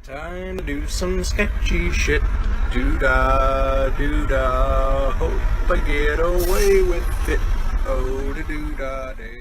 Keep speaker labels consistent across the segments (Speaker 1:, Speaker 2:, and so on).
Speaker 1: Time to do some sketchy shit. Doo-dah, doo-dah. Hope I get away with it. Oh, da doo-dah day.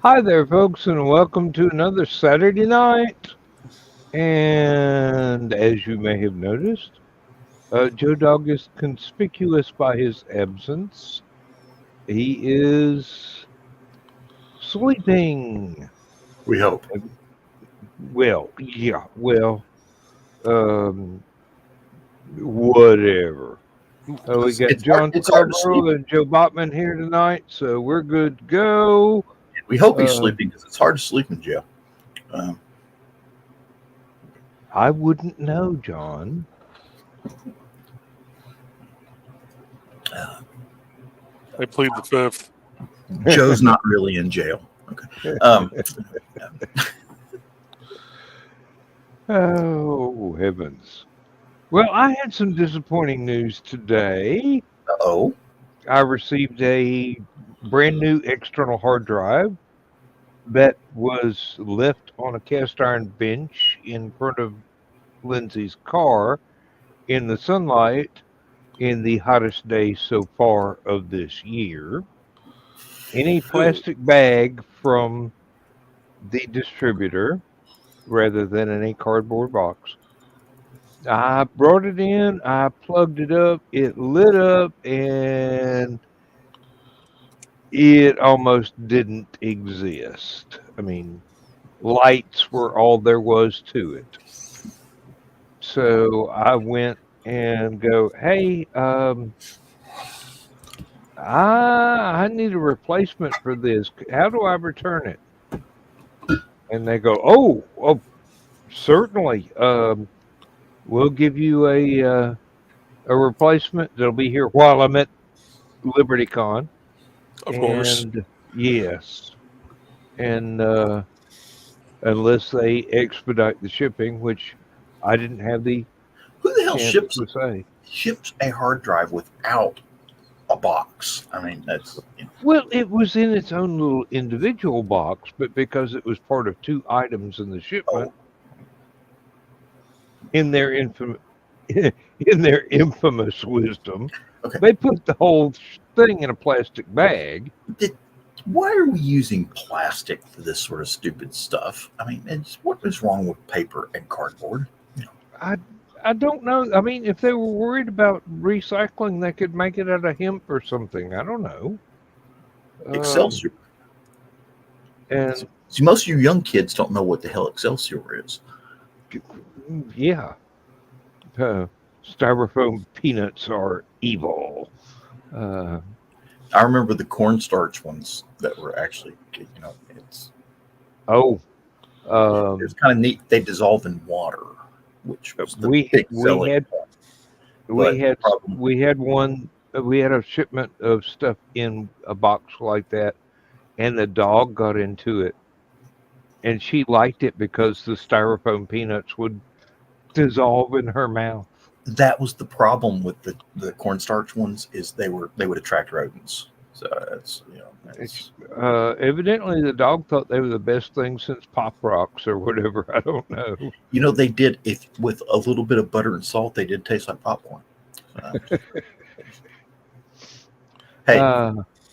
Speaker 2: Hi there, folks, and welcome to another Saturday night. And as you may have noticed, Joe Dog is conspicuous by his absence. He is sleeping.
Speaker 1: We hope.
Speaker 2: Well, whatever. We got John Scarborough and Joe Botman here tonight, so we're good to go.
Speaker 1: We hope he's sleeping because it's hard to sleep in jail.
Speaker 2: I wouldn't know, John.
Speaker 3: I plead the fifth.
Speaker 1: Joe's not really in jail. Okay.
Speaker 2: Oh, heavens. Well, I had some disappointing news today.
Speaker 1: Uh-oh.
Speaker 2: I received a brand new external hard drive that was left on a cast iron bench in front of Lindsay's car in the sunlight in the hottest day so far of this year. In a plastic bag from the distributor rather than in a cardboard box. I brought it in, I plugged it up, it lit up, and it almost didn't exist. I mean, lights were all there was to it. So I went and go, hey, I need a replacement for this. How do I return it? And they go, oh, certainly. We'll give you a replacement that'll be here while I'm at LibertyCon.
Speaker 3: Of course.
Speaker 2: Yes. And unless they expedite the shipping, which I didn't have the
Speaker 1: Who the hell
Speaker 2: chance to say.
Speaker 1: ships a hard drive without a box? I mean, that's...
Speaker 2: Well, it was in its own little individual box, but because it was part of two items in the shipment, in their infamous wisdom, they put the whole thing in a plastic bag.
Speaker 1: Why are we using plastic for this sort of stupid stuff? I mean, what is wrong with paper and cardboard?
Speaker 2: I don't know. I mean, if they were worried about recycling, they could make it out of hemp or something. I don't know.
Speaker 1: Excelsior.
Speaker 2: And
Speaker 1: see, most of you young kids don't know what the hell Excelsior is.
Speaker 2: Yeah. Styrofoam peanuts are evil.
Speaker 1: I remember the cornstarch ones that were actually, it's... it's kind of neat. They dissolve in water, which was the
Speaker 2: we
Speaker 1: big
Speaker 2: had a shipment of stuff in a box like that, and the dog got into it, and she liked it because the styrofoam peanuts would dissolve in her mouth.
Speaker 1: That was the problem with the cornstarch ones, is they would attract rodents.
Speaker 4: So it's it's,
Speaker 2: Evidently, the dog thought they were the best thing since Pop Rocks or whatever. I don't know.
Speaker 4: they did with a little bit of butter and salt. They did taste like popcorn. Hey,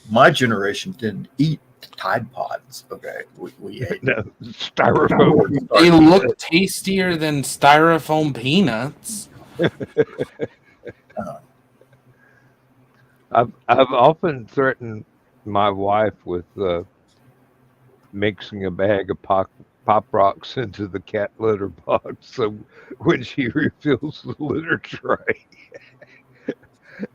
Speaker 4: my generation didn't eat Tide Pods. Okay, we ate
Speaker 2: styrofoam.
Speaker 5: They look tastier than styrofoam peanuts.
Speaker 2: I've often threatened my wife with mixing a bag of pop rocks into the cat litter box, so when she refills the litter tray,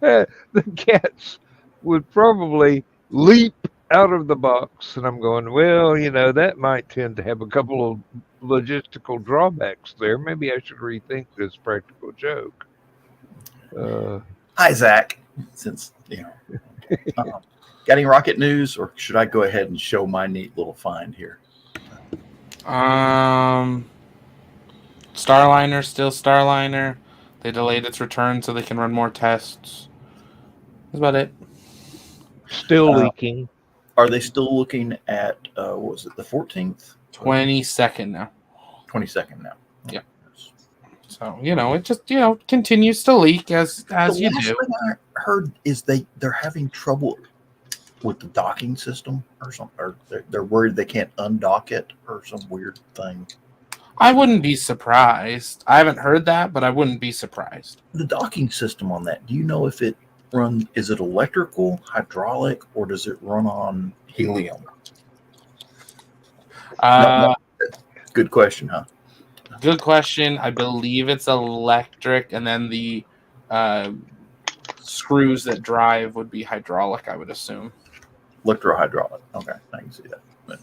Speaker 2: the cats would probably leap out of the box, and I'm going, well, that might tend to have a couple of logistical drawbacks there. Maybe I should rethink this practical joke.
Speaker 4: Hi, Zach. Since got any rocket news, or should I go ahead and show my neat little find here?
Speaker 5: Starliner, still Starliner. They delayed its return so they can run more tests. That's about it.
Speaker 2: Still leaking.
Speaker 4: Are they still looking at what was it, the 14th?
Speaker 5: 22nd now.
Speaker 4: 22nd now.
Speaker 5: Yeah. So it just continues to leak as you do.
Speaker 4: The last thing I heard is they're having trouble with the docking system or something, or they're worried they can't undock it or some weird thing.
Speaker 5: I wouldn't be surprised. I haven't heard that, but I wouldn't be surprised.
Speaker 4: The docking system on that, do you know if it is it electrical, hydraulic, or does it run on helium? Good question, huh?
Speaker 5: Good question. I believe it's electric, and then the screws that drive would be hydraulic, I would assume.
Speaker 4: Electro-hydraulic. Okay, I can see that. But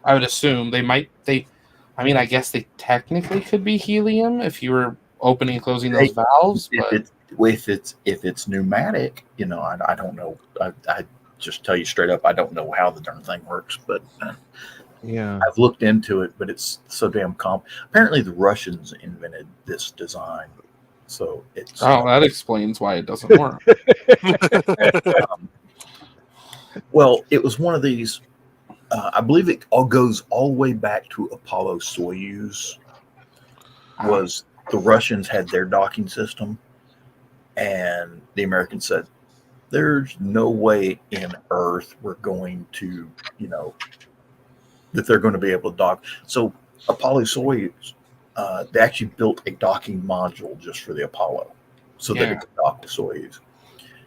Speaker 5: I would assume I guess they technically could be helium if you were opening and closing those valves.
Speaker 4: If it's pneumatic, I don't know. I just tell you straight up, I don't know how the darn thing works, but
Speaker 2: yeah,
Speaker 4: I've looked into it, but it's so damn apparently the Russians invented this design, so it's
Speaker 5: that explains why it doesn't work.
Speaker 4: Well, it was one of these. I believe it all goes all the way back to Apollo Soyuz. Was the Russians had their docking system, and the Americans said, "There's no way in Earth we're going to, that they're going to be able to dock." So Apollo Soyuz, they actually built a docking module just for the Apollo, so that it could dock the Soyuz.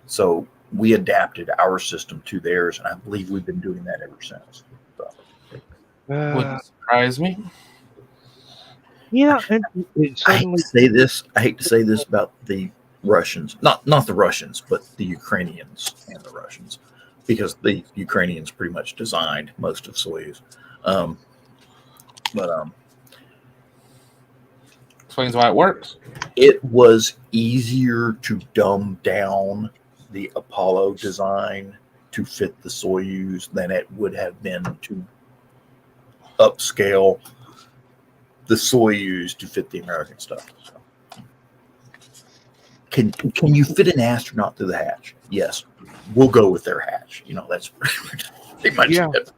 Speaker 4: So we adapted our system to theirs, and I believe we've been doing that ever since. So,
Speaker 5: Wouldn't surprise me.
Speaker 2: Yeah,
Speaker 4: I hate to say this about the Russians, not the Russians, but the Ukrainians and the Russians, because the Ukrainians pretty much designed most of Soyuz.
Speaker 5: Explains why it works.
Speaker 4: It was easier to dumb down the Apollo design to fit the Soyuz than it would have been to upscale the Soyuz to fit the American stuff. So, can you fit an astronaut through the hatch? Yes, we'll go with their hatch. That's pretty much it.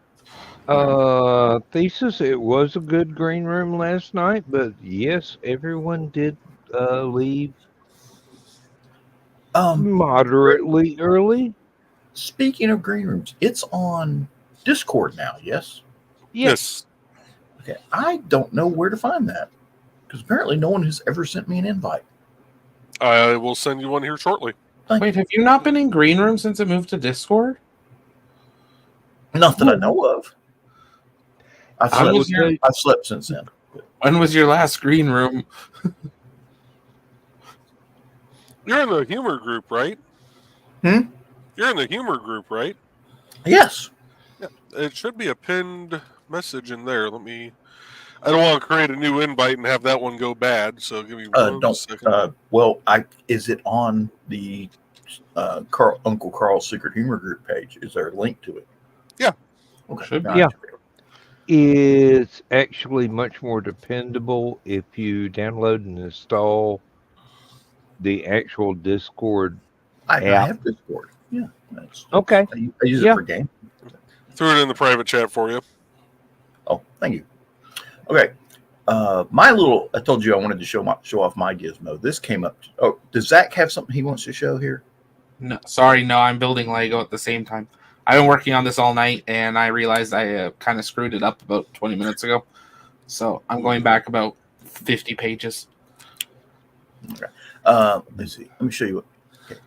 Speaker 2: Thesis, it was a good green room last night, but yes, everyone did leave moderately early.
Speaker 4: Speaking of green rooms, it's on Discord now, yes?
Speaker 3: Yes.
Speaker 4: Okay, I don't know where to find that, because apparently no one has ever sent me an invite.
Speaker 3: I will send you one here shortly.
Speaker 5: Wait, have you not been in green room since it moved to Discord?
Speaker 4: Not that I know of. I've slept since then.
Speaker 5: When was your last green room?
Speaker 3: You're in the humor group, right?
Speaker 4: You're
Speaker 3: in the humor group, right?
Speaker 4: Yes.
Speaker 3: Yeah, it should be a pinned message in there. I don't want to create a new invite and have that one go bad, so give me one second.
Speaker 4: Is it on the Uncle Carl's Secret Humor Group page? Is there a link to it?
Speaker 3: Yeah.
Speaker 4: Okay.
Speaker 2: Yeah. It's actually much more dependable if you download and install the actual Discord
Speaker 4: I
Speaker 2: app.
Speaker 4: have Discord. Yeah.
Speaker 2: Okay.
Speaker 4: I use it
Speaker 2: Yeah.
Speaker 4: for game.
Speaker 3: Threw it in the private chat for you.
Speaker 4: Oh, thank you. Okay. I told you I wanted to show off my gizmo. This came up. Does Zach have something he wants to show here?
Speaker 5: No, sorry, no, I'm building Lego at the same time. I've been working on this all night, and I realized I kind of screwed it up about 20 minutes ago. So I'm going back about 50 pages.
Speaker 4: Okay. Let's see. Let me show you what. Okay.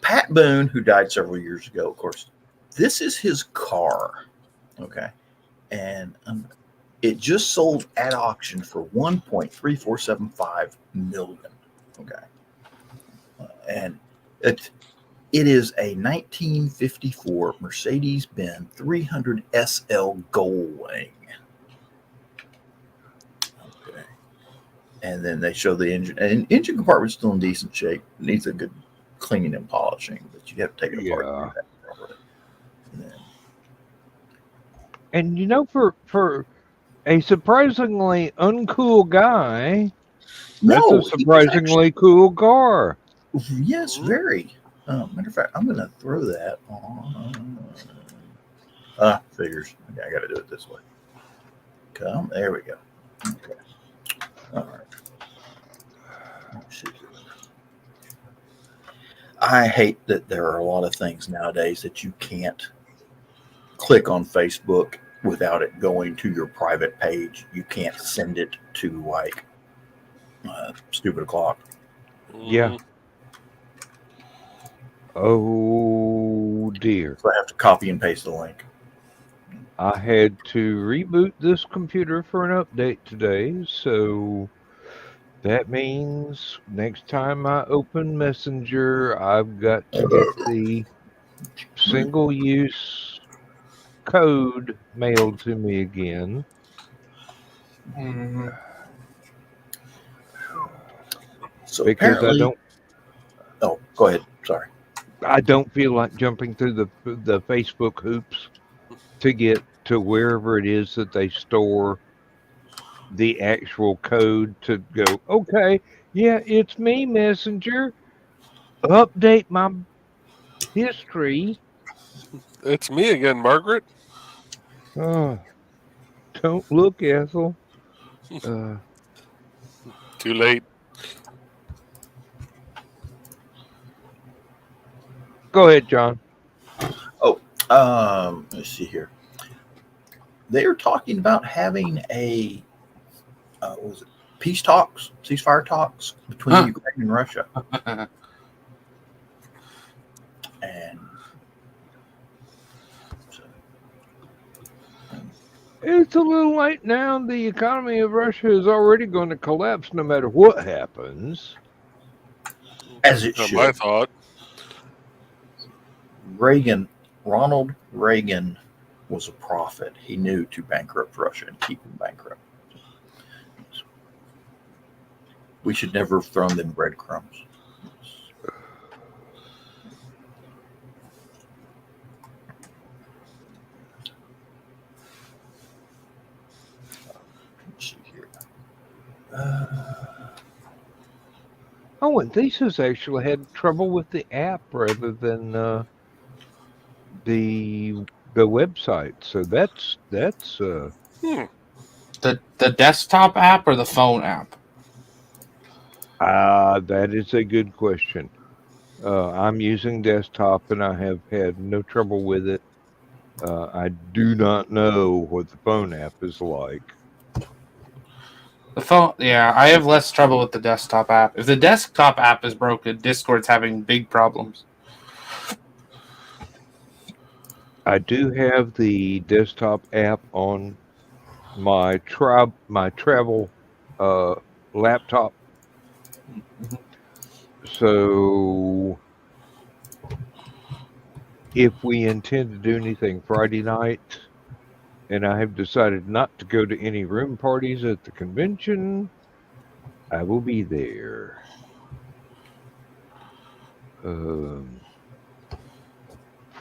Speaker 4: Pat Boone, who died several years ago, of course. This is his car. Okay. And it just sold at auction for $1.3475 million. Okay. And it is a 1954 Mercedes-Benz 300 SL Goldwing. Okay. And then they show the engine. And engine compartment's still in decent shape. It needs a good cleaning and polishing, but you have to take it apart and do that properly.
Speaker 2: And you know, for a surprisingly uncool guy, that's a surprisingly cool car.
Speaker 4: Yes, very. Matter of fact, I'm going to throw that on. Figures. Okay, I got to do it this way. Come. There we go. Okay. All right. Let's see. I hate that there are a lot of things nowadays that you can't click on Facebook without it going to your private page. You can't send it to like Stupid O'Clock.
Speaker 2: Yeah. Oh dear.
Speaker 4: So I have to copy and paste the link.
Speaker 2: I had to reboot this computer for an update today, so that means next time I open Messenger, I've got to get the single-use code mailed to me again.
Speaker 5: Mm-hmm.
Speaker 4: So
Speaker 2: because I don't.
Speaker 4: Oh, go ahead. Sorry.
Speaker 2: I don't feel like jumping through the Facebook hoops to get to wherever it is that they store the actual code to go, okay, yeah, it's me, Messenger. Update my history.
Speaker 3: It's me again, Margaret.
Speaker 2: Oh, don't look, Ethel.
Speaker 3: Too late.
Speaker 2: Go ahead, John.
Speaker 4: Let's see here. They are talking about having a what was it? Ceasefire talks between Ukraine and Russia. And
Speaker 2: it's a little late now. The economy of Russia is already going to collapse no matter what happens.
Speaker 4: As it should.
Speaker 3: I thought.
Speaker 4: Ronald Reagan was a prophet. He knew to bankrupt Russia and keep them bankrupt. We should never have thrown them breadcrumbs. Let's see here.
Speaker 2: Oh, and Thesis actually had trouble with the app rather than the website. So that's
Speaker 5: the desktop app or the phone app?
Speaker 2: That is a good question. I'm using desktop and I have had no trouble with it. I do not know what the phone app is like.
Speaker 5: The phone, yeah, I have less trouble with the desktop app. If the desktop app is broken, Discord's having big problems.
Speaker 2: I do have the desktop app on my travel laptop. So if we intend to do anything Friday night, and I have decided not to go to any room parties at the convention, I will be there.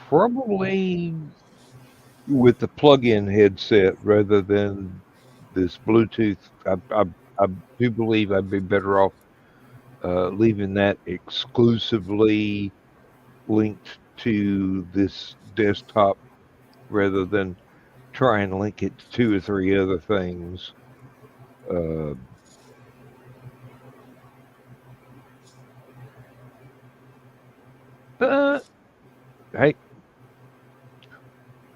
Speaker 2: Probably with the plug-in headset rather than this Bluetooth. I do believe I'd be better off leaving that exclusively linked to this desktop rather than try and link it to 2 or 3 other things. But hey,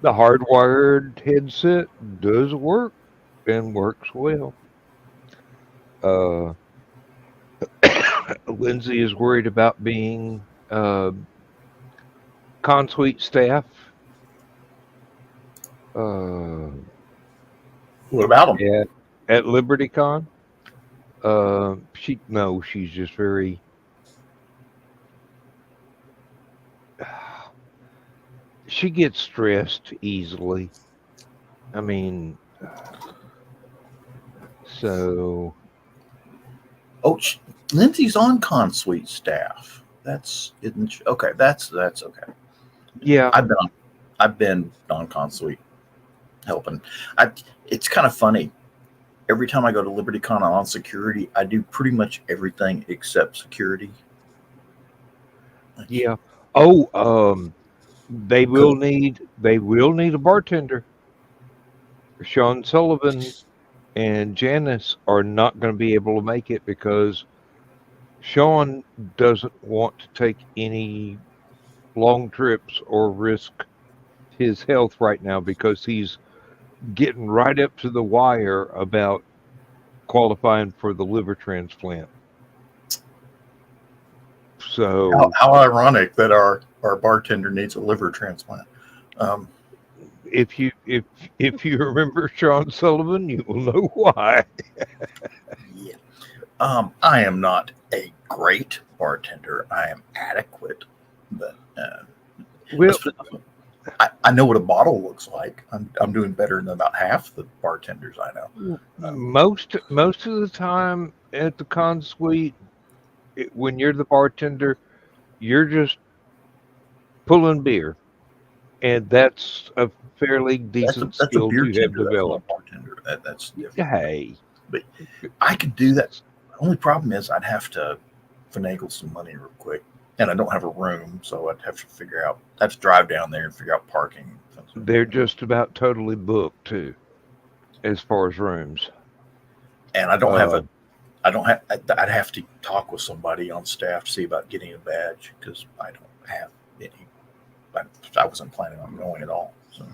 Speaker 2: the hardwired headset does work and works well. Lindsay is worried about being Consuite staff.
Speaker 4: What about them?
Speaker 2: At LibertyCon. She's just very. She gets stressed easily. I mean, so.
Speaker 4: Oh, Lindsay's on Consuite staff. That's okay. That's okay.
Speaker 2: Yeah,
Speaker 4: I've been on Consuite helping. It's kind of funny. Every time I go to LibertyCon, I'm on security. I do pretty much everything except security.
Speaker 2: Yeah. Oh, they will need a bartender. Sean Sullivan and Janice are not going to be able to make it because Sean doesn't want to take any long trips or risk his health right now because he's getting right up to the wire about qualifying for the liver transplant. So
Speaker 4: how ironic that our bartender needs a liver transplant.
Speaker 2: If you remember Sean Sullivan, you will know why.
Speaker 4: Yeah. I am not a great bartender. I am adequate, but I know what a bottle looks like. I'm doing better than about half the bartenders I know.
Speaker 2: Most of the time at the Consuite, when you're the bartender, you're just pulling beer, and that's a fairly decent skill to have developed.
Speaker 4: Bartender. That's different.
Speaker 2: Hey,
Speaker 4: but I could do that. The only problem is I'd have to finagle some money real quick, and I don't have a room, so I'd have to drive down there and figure out parking.
Speaker 2: They're just about totally booked too, as far as rooms.
Speaker 4: And I'd have to talk with somebody on staff to see about getting a badge because I don't have any. I wasn't planning on going at all. So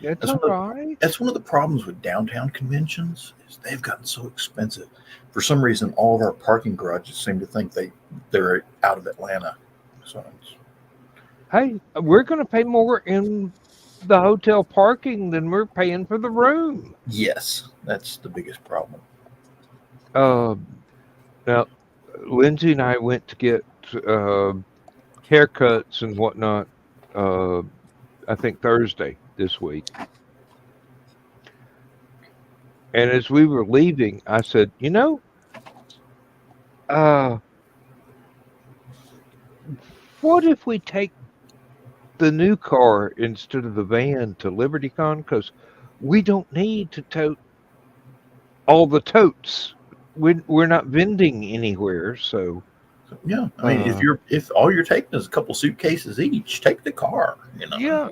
Speaker 2: that's all right.
Speaker 4: That's one of the problems with downtown conventions is they've gotten so expensive. For some reason, all of our parking garages seem to think they're out of Atlanta. So
Speaker 2: hey, we're going to pay more in the hotel parking than we're paying for the room.
Speaker 4: Yes, that's the biggest problem.
Speaker 2: Now, Lindsay and I went to get haircuts and whatnot. I think Thursday this week. And as we were leaving, I said, what if we take the new car instead of the van to LibertyCon? Because we don't need to tote all the totes. We're not vending anywhere, so.
Speaker 4: Yeah, I mean, if all you're taking is a couple suitcases each, take the car.
Speaker 2: Yeah,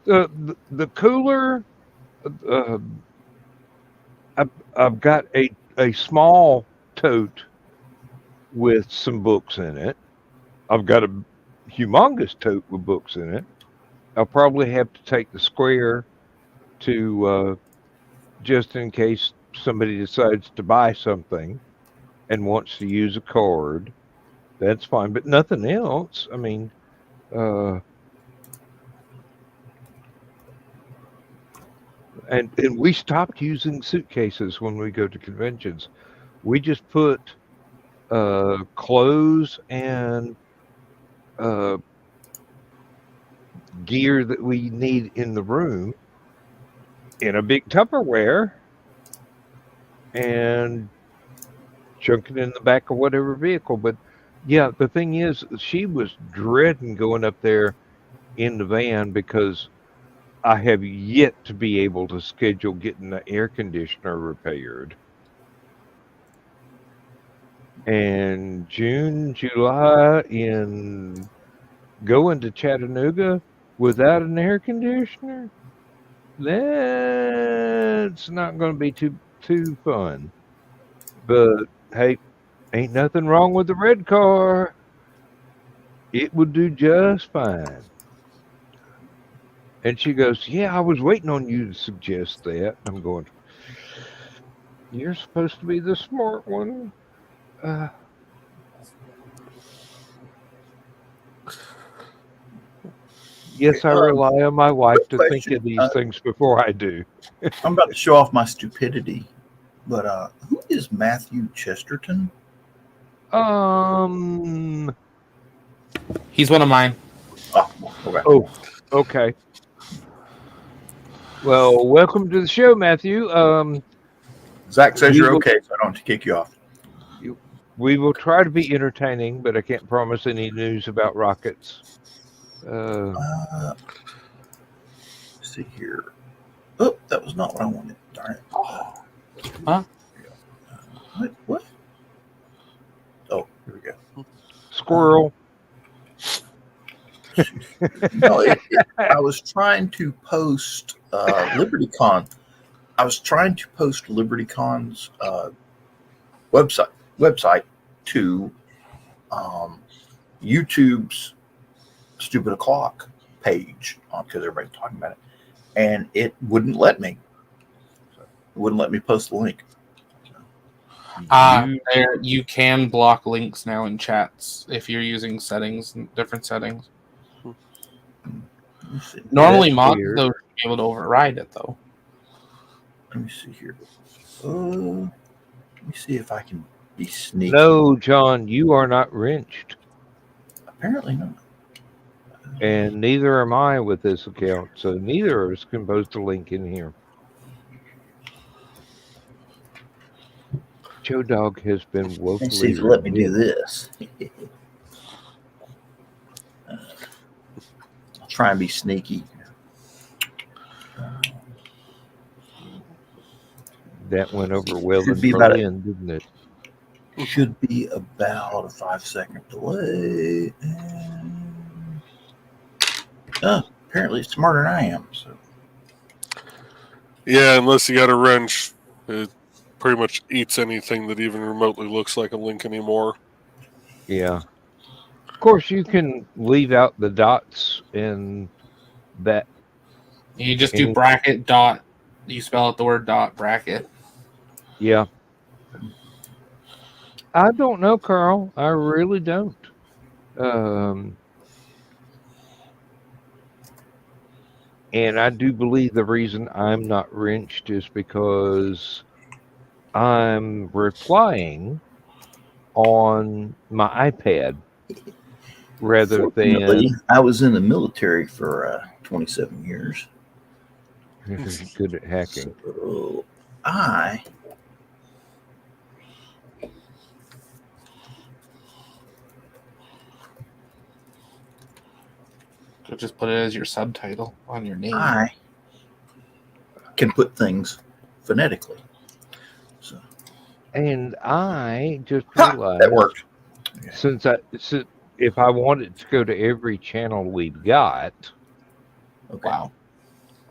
Speaker 2: the cooler. I've got a small tote with some books in it. I've got a humongous tote with books in it. I'll probably have to take the square to just in case somebody decides to buy something and wants to use a card. That's fine, but nothing else. I mean, and we stopped using suitcases when we go to conventions. We just put clothes and gear that we need in the room in a big Tupperware and chunk it in the back of whatever vehicle. But yeah, the thing is, she was dreading going up there in the van because I have yet to be able to schedule getting the air conditioner repaired. And June, July, in going to Chattanooga without an air conditioner, that's not going to be too fun. But hey, ain't nothing wrong with the red car. It would do just fine. And she goes, yeah, I was waiting on you to suggest that. I'm going, you're supposed to be the smart one. Yes, I rely on my wife to think of these things before I do.
Speaker 4: I'm about to show off my stupidity, but who is Matthew Chesterton?
Speaker 5: He's one of mine.
Speaker 2: Oh, okay. Well, welcome to the show, Matthew.
Speaker 4: Zach says you're okay, so I don't have to kick you off.
Speaker 2: We will try to be entertaining, but I can't promise any news about rockets.
Speaker 4: Let's see here. Oh, that was not what I wanted. Darn it.
Speaker 5: Huh?
Speaker 4: What? Oh, here we go.
Speaker 2: Squirrel.
Speaker 4: No, I was trying to post LibertyCon. I was trying to post LibertyCon's website to YouTube's Stupid O'Clock page because everybody's talking about it, and it wouldn't let me. It wouldn't let me post the link.
Speaker 5: You can block links now in chats if you're using settings, different settings. Normally, mods though should be able to override it though.
Speaker 4: Let me see here. Let me see if I can be sneaky.
Speaker 2: No, John, you are not wrenched.
Speaker 4: Apparently not.
Speaker 2: And neither am I with this account, so neither of us can post a link in here. Joe Dog has been woefully.
Speaker 4: Let's see if you let me do this. I'll try and be sneaky.
Speaker 2: That went over well in Berlin, didn't it?
Speaker 4: Should be about a 5-second delay. Apparently it's smarter than I am. So.
Speaker 3: Yeah, unless you got a wrench, it pretty much eats anything that even remotely looks like a link anymore.
Speaker 2: Yeah. Of course, you can leave out the dots and that.
Speaker 5: You just do bracket dot. You spell out the word dot bracket.
Speaker 2: Yeah. I don't know, Carl. I really don't. And I do believe the reason I'm not wrenched is because I'm replying on my iPad rather than.
Speaker 4: I was in the military for 27 years.
Speaker 2: Good at hacking.
Speaker 4: So
Speaker 5: Could just put it as your subtitle on your name.
Speaker 4: I can put things phonetically. So.
Speaker 2: And I just realized
Speaker 4: that worked.
Speaker 2: Since if I wanted to go to every channel we've got,
Speaker 4: okay.
Speaker 5: Wow.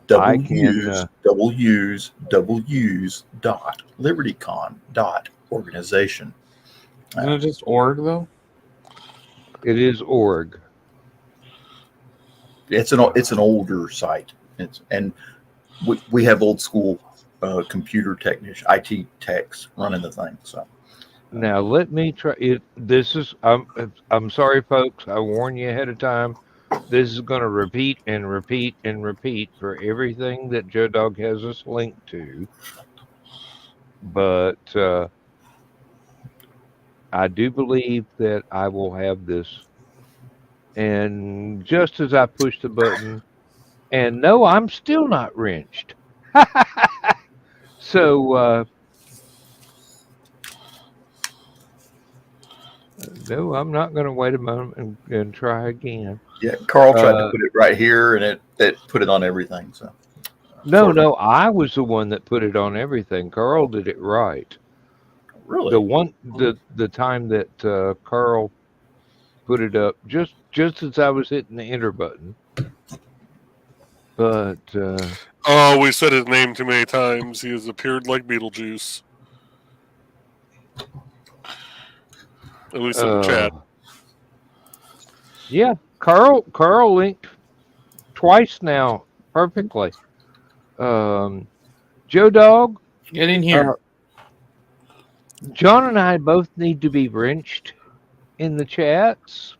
Speaker 4: double use dot LibertyCon dot organization.
Speaker 5: Isn't it just org though?
Speaker 2: It is org.
Speaker 4: It's an older site. And we have old school computer technician, IT techs running the thing. So
Speaker 2: now let me try it. This is I'm sorry, folks. I warn you ahead of time. This is going to repeat and repeat and repeat for everything that Joe Dog has us linked to. But I do believe that I will have this. And just as I push the button, and no, I'm still not wrenched. So, no, I'm not going to wait a moment and try again.
Speaker 4: Yeah, Carl tried to put it right here, and it put it on everything. So
Speaker 2: no, I was the one that put it on everything. Carl did it right.
Speaker 4: Really?
Speaker 2: The time that Carl put it up, just just as I was hitting the enter button. But
Speaker 3: Oh, we said his name too many times. He has appeared like Beetlejuice. At least in the chat.
Speaker 2: Yeah, Carl linked twice now perfectly. Joe Dog,
Speaker 5: Get in here.
Speaker 2: John and I both need to be wrenched in the chats.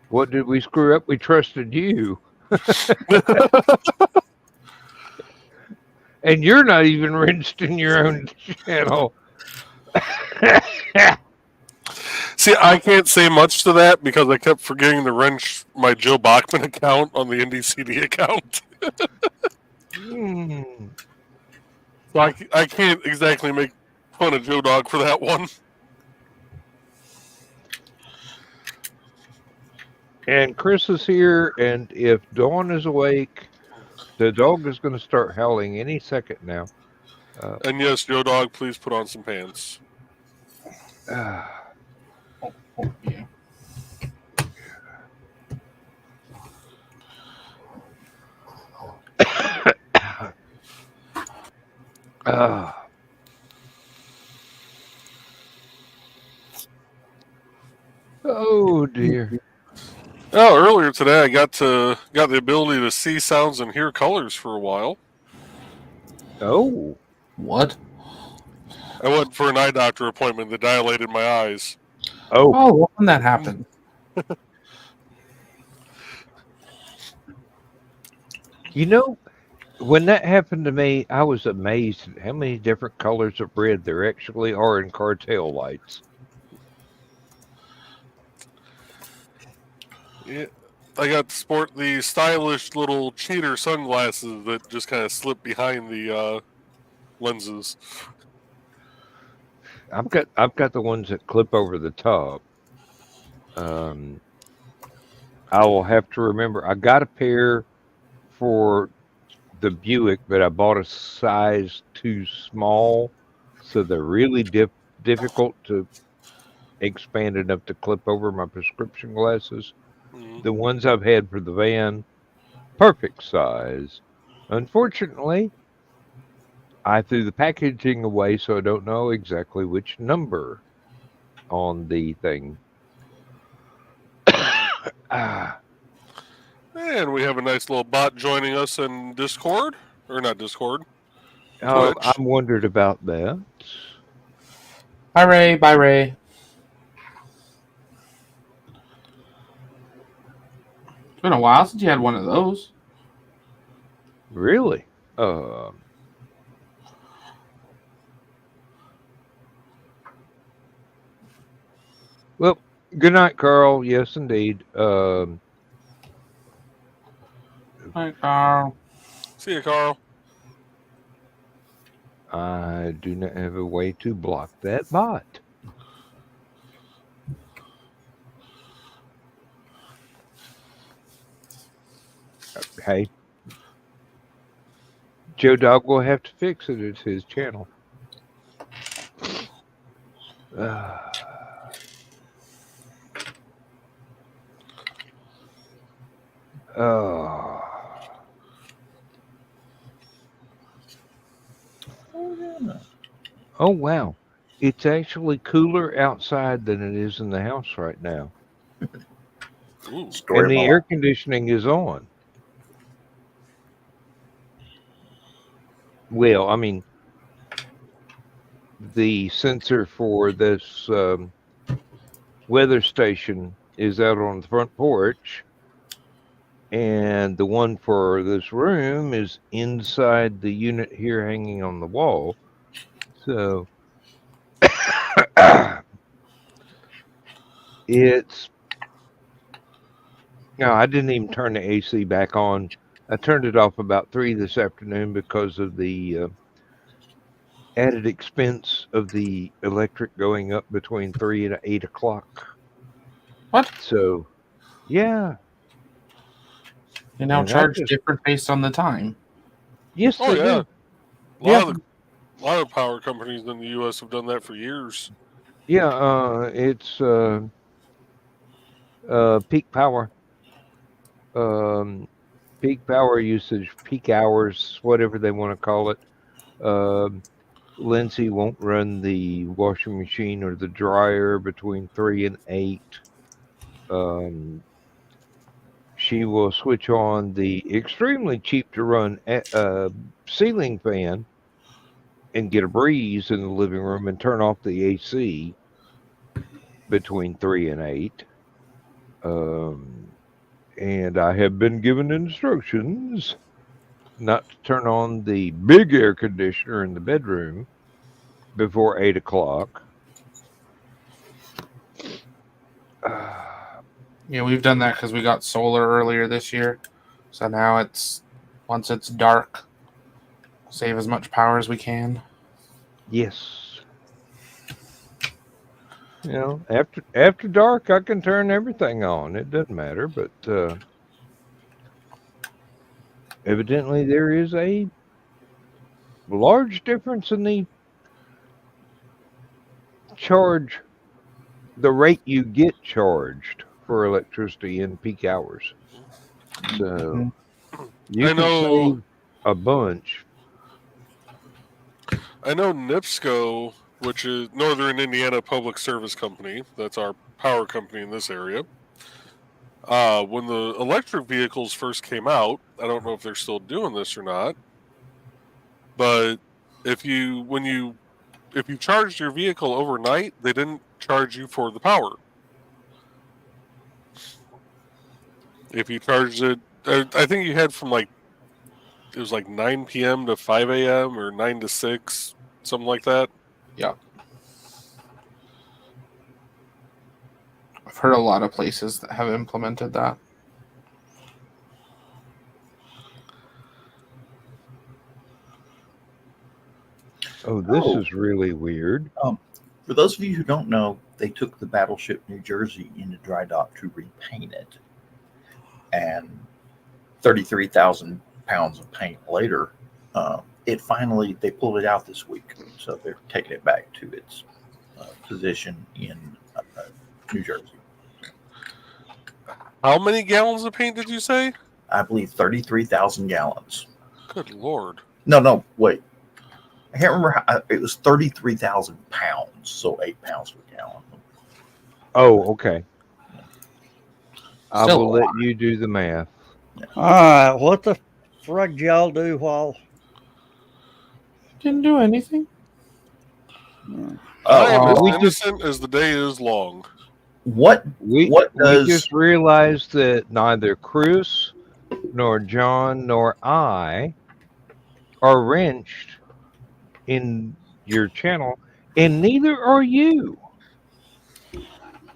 Speaker 2: What did we screw up? We trusted you. And you're not even wrenched in your own channel.
Speaker 3: See, I can't say much to that because I kept forgetting to wrench my Joe Bachman account on the NDCD account. So I can't exactly make fun of Joe Dog for that one.
Speaker 2: And Chris is here, and if Dawn is awake, the dog is going to start howling any second now.
Speaker 3: And yes, Joe Dog, please put on some pants.
Speaker 5: Yeah.
Speaker 2: Oh dear.
Speaker 3: Oh, earlier today I got the ability to see sounds and hear colors for a while.
Speaker 2: Oh.
Speaker 5: What?
Speaker 3: I went for an eye doctor appointment that dilated my eyes.
Speaker 5: Oh, when that happened?
Speaker 2: You know, when that happened to me, I was amazed at how many different colors of red there actually are in car tail lights.
Speaker 3: Yeah, I got to sport the stylish little cheater sunglasses that just kind of slip behind the lenses.
Speaker 2: I've got the ones that clip over the top. I will have to remember. I got a pair for the Buick, but I bought a size too small, so they're really difficult to expand enough to clip over my prescription glasses.
Speaker 3: Mm-hmm.
Speaker 2: The ones I've had for the van, perfect size. Unfortunately, I threw the packaging away, so I don't know exactly which number on the thing.
Speaker 3: And we have a nice little bot joining us in Discord. Or not Discord.
Speaker 2: Oh,
Speaker 3: Twitch.
Speaker 2: I'm wondered about that.
Speaker 5: Bye, Ray. Bye, Ray. It's been a while since you had one of those.
Speaker 2: Really? Well, good night, Carl. Yes, indeed.
Speaker 5: Hi, Carl.
Speaker 3: See you, Carl.
Speaker 2: I do not have a way to block that bot. Hey, Joe Dog will have to fix it. It's his channel. Oh, wow. It's actually cooler outside than it is in the house right now.
Speaker 3: Ooh.
Speaker 2: And the air conditioning is on. Well, I mean, the sensor for this weather station is out on the front porch, and the one for this room is inside the unit here hanging on the wall. So it's... No, I didn't even turn the AC back on. I turned it off about 3 this afternoon because of the added expense of the electric going up between 3 and 8 o'clock.
Speaker 5: What?
Speaker 2: So, yeah.
Speaker 5: You now
Speaker 2: And
Speaker 5: charge different based on the time.
Speaker 2: Yes,
Speaker 3: Oh
Speaker 2: they
Speaker 3: yeah,
Speaker 2: do.
Speaker 3: a lot of power companies in the U.S. have done that for years.
Speaker 2: Yeah, it's peak power. Peak power usage, peak hours, whatever they want to call it. Lindsay won't run the washing machine or the dryer between 3 and 8. She will switch on the extremely cheap to run ceiling fan and get a breeze in the living room and turn off the AC between 3 and 8. And I have been given instructions not to turn on the big air conditioner in the bedroom before 8 o'clock.
Speaker 5: Yeah, we've done that because we got solar earlier this year. So now once it's dark, save as much power as we can.
Speaker 2: Yes. You know, after dark, I can turn everything on. It doesn't matter, but evidently there is a large difference in the charge, the rate you get charged for electricity in peak hours. So you
Speaker 3: I
Speaker 2: can
Speaker 3: know.
Speaker 2: save a bunch.
Speaker 3: I know NIPSCO, which is Northern Indiana Public Service Company. That's our power company in this area. When the electric vehicles first came out, I don't know if they're still doing this or not, but if you charged your vehicle overnight, they didn't charge you for the power. If you charged it, I think you had from it was like 9 p.m. to 5 a.m. or 9 to 6, something like that.
Speaker 5: Yeah. I've heard a lot of places that have implemented that.
Speaker 2: Oh, this is really weird.
Speaker 4: For those of you who don't know, they took the battleship New Jersey into dry dock to repaint it. And 33,000 pounds of paint later, they pulled it out this week. So they're taking it back to its position in New Jersey.
Speaker 3: How many gallons of paint did you say?
Speaker 4: I believe 33,000 gallons.
Speaker 3: Good Lord.
Speaker 4: No, wait. I can't remember it was 33,000 pounds, so 8 pounds per gallon.
Speaker 2: Oh, okay. I
Speaker 5: Still
Speaker 2: will
Speaker 5: a
Speaker 2: let
Speaker 5: lot.
Speaker 2: you do the math.
Speaker 6: All right, what the frick did y'all do while?
Speaker 5: Didn't do anything.
Speaker 3: I am as
Speaker 2: we
Speaker 3: innocent as the day is long.
Speaker 4: What
Speaker 2: We
Speaker 4: does
Speaker 2: just realized that neither Chris nor John nor I are wrenched in your channel, and neither are you.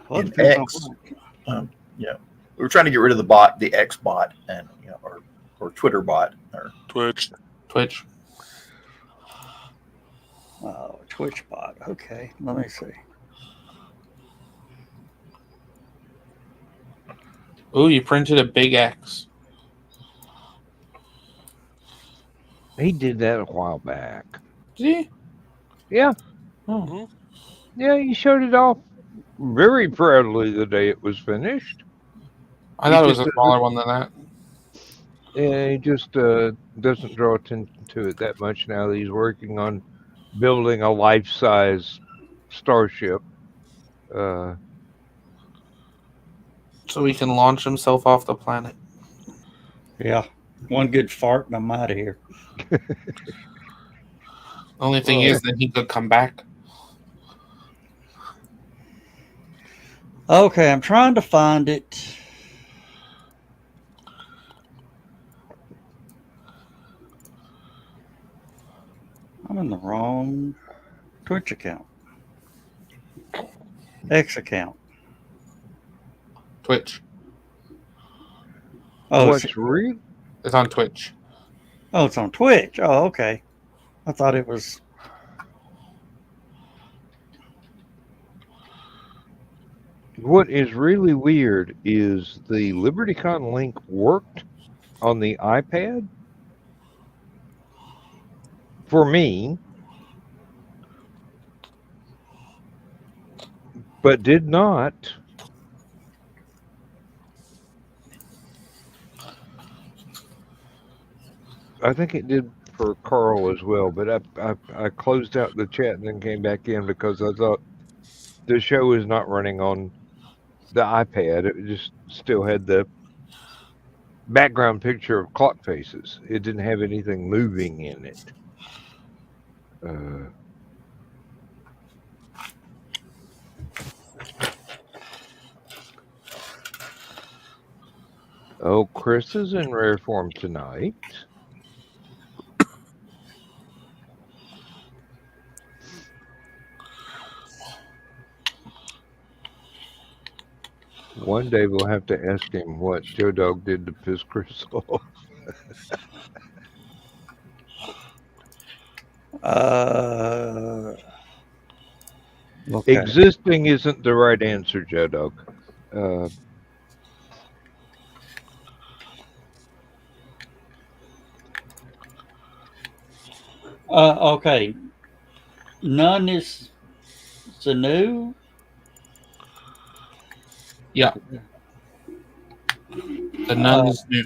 Speaker 6: Well,
Speaker 4: in
Speaker 6: depends on
Speaker 4: X?
Speaker 6: what.
Speaker 4: We were trying to get rid of the bot, the X bot, and or Twitter bot, or
Speaker 3: Twitch.
Speaker 6: Oh, Twitch bot. Okay, let me see.
Speaker 5: Ooh, you printed a big X.
Speaker 2: He did that a while back.
Speaker 5: Did he?
Speaker 2: Yeah.
Speaker 5: Oh.
Speaker 2: Yeah, he showed it off very proudly the day it was finished.
Speaker 5: I thought it was a smaller one than that.
Speaker 2: Yeah, he just doesn't draw attention to it that much now that he's working on building a life-size starship.
Speaker 5: So he can launch himself off the planet.
Speaker 6: Yeah, one good fart and I'm out of here.
Speaker 5: The only thing is that he could come back.
Speaker 6: Okay, I'm trying to find it. I'm in the wrong Twitch account. X account.
Speaker 5: Twitch.
Speaker 6: Oh,
Speaker 2: What's real?
Speaker 5: It's on Twitch.
Speaker 6: Oh, it's on Twitch. Oh, okay. I thought it was.
Speaker 2: What is really weird is the LibertyCon link worked on the iPad, for me, but did not. I think it did for Carl as well, but I closed out the chat and then came back in because I thought the show is not running on the iPad. It just still had the background picture of clock faces. It didn't have anything moving in it. Oh, Chris is in rare form tonight. One day we'll have to ask him what Joe Dog did to piss Chris off.
Speaker 6: Okay.
Speaker 2: Existing isn't the right answer, Joe Dog.
Speaker 6: Okay. None is new.
Speaker 5: Yeah. The Nun is new.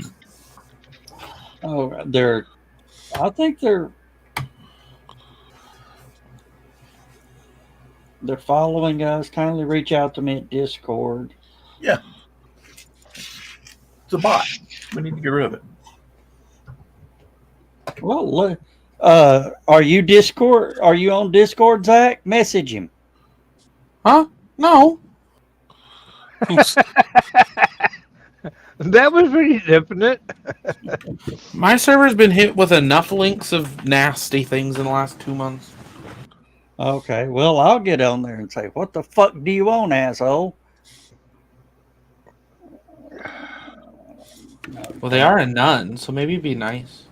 Speaker 6: Oh, I think they're following us. Kindly reach out to me at Discord.
Speaker 4: Yeah. It's a bot. We need to get rid of it.
Speaker 6: Well, look, are you Discord? Are you on Discord, Zach? Message him.
Speaker 5: Huh? No.
Speaker 2: That was pretty definite.
Speaker 5: My server's been hit with enough links of nasty things in the last 2 months.
Speaker 6: Okay, well, I'll get on there and say, what the fuck do you want, asshole?
Speaker 5: Well, they are a nun, so maybe it'd be nice.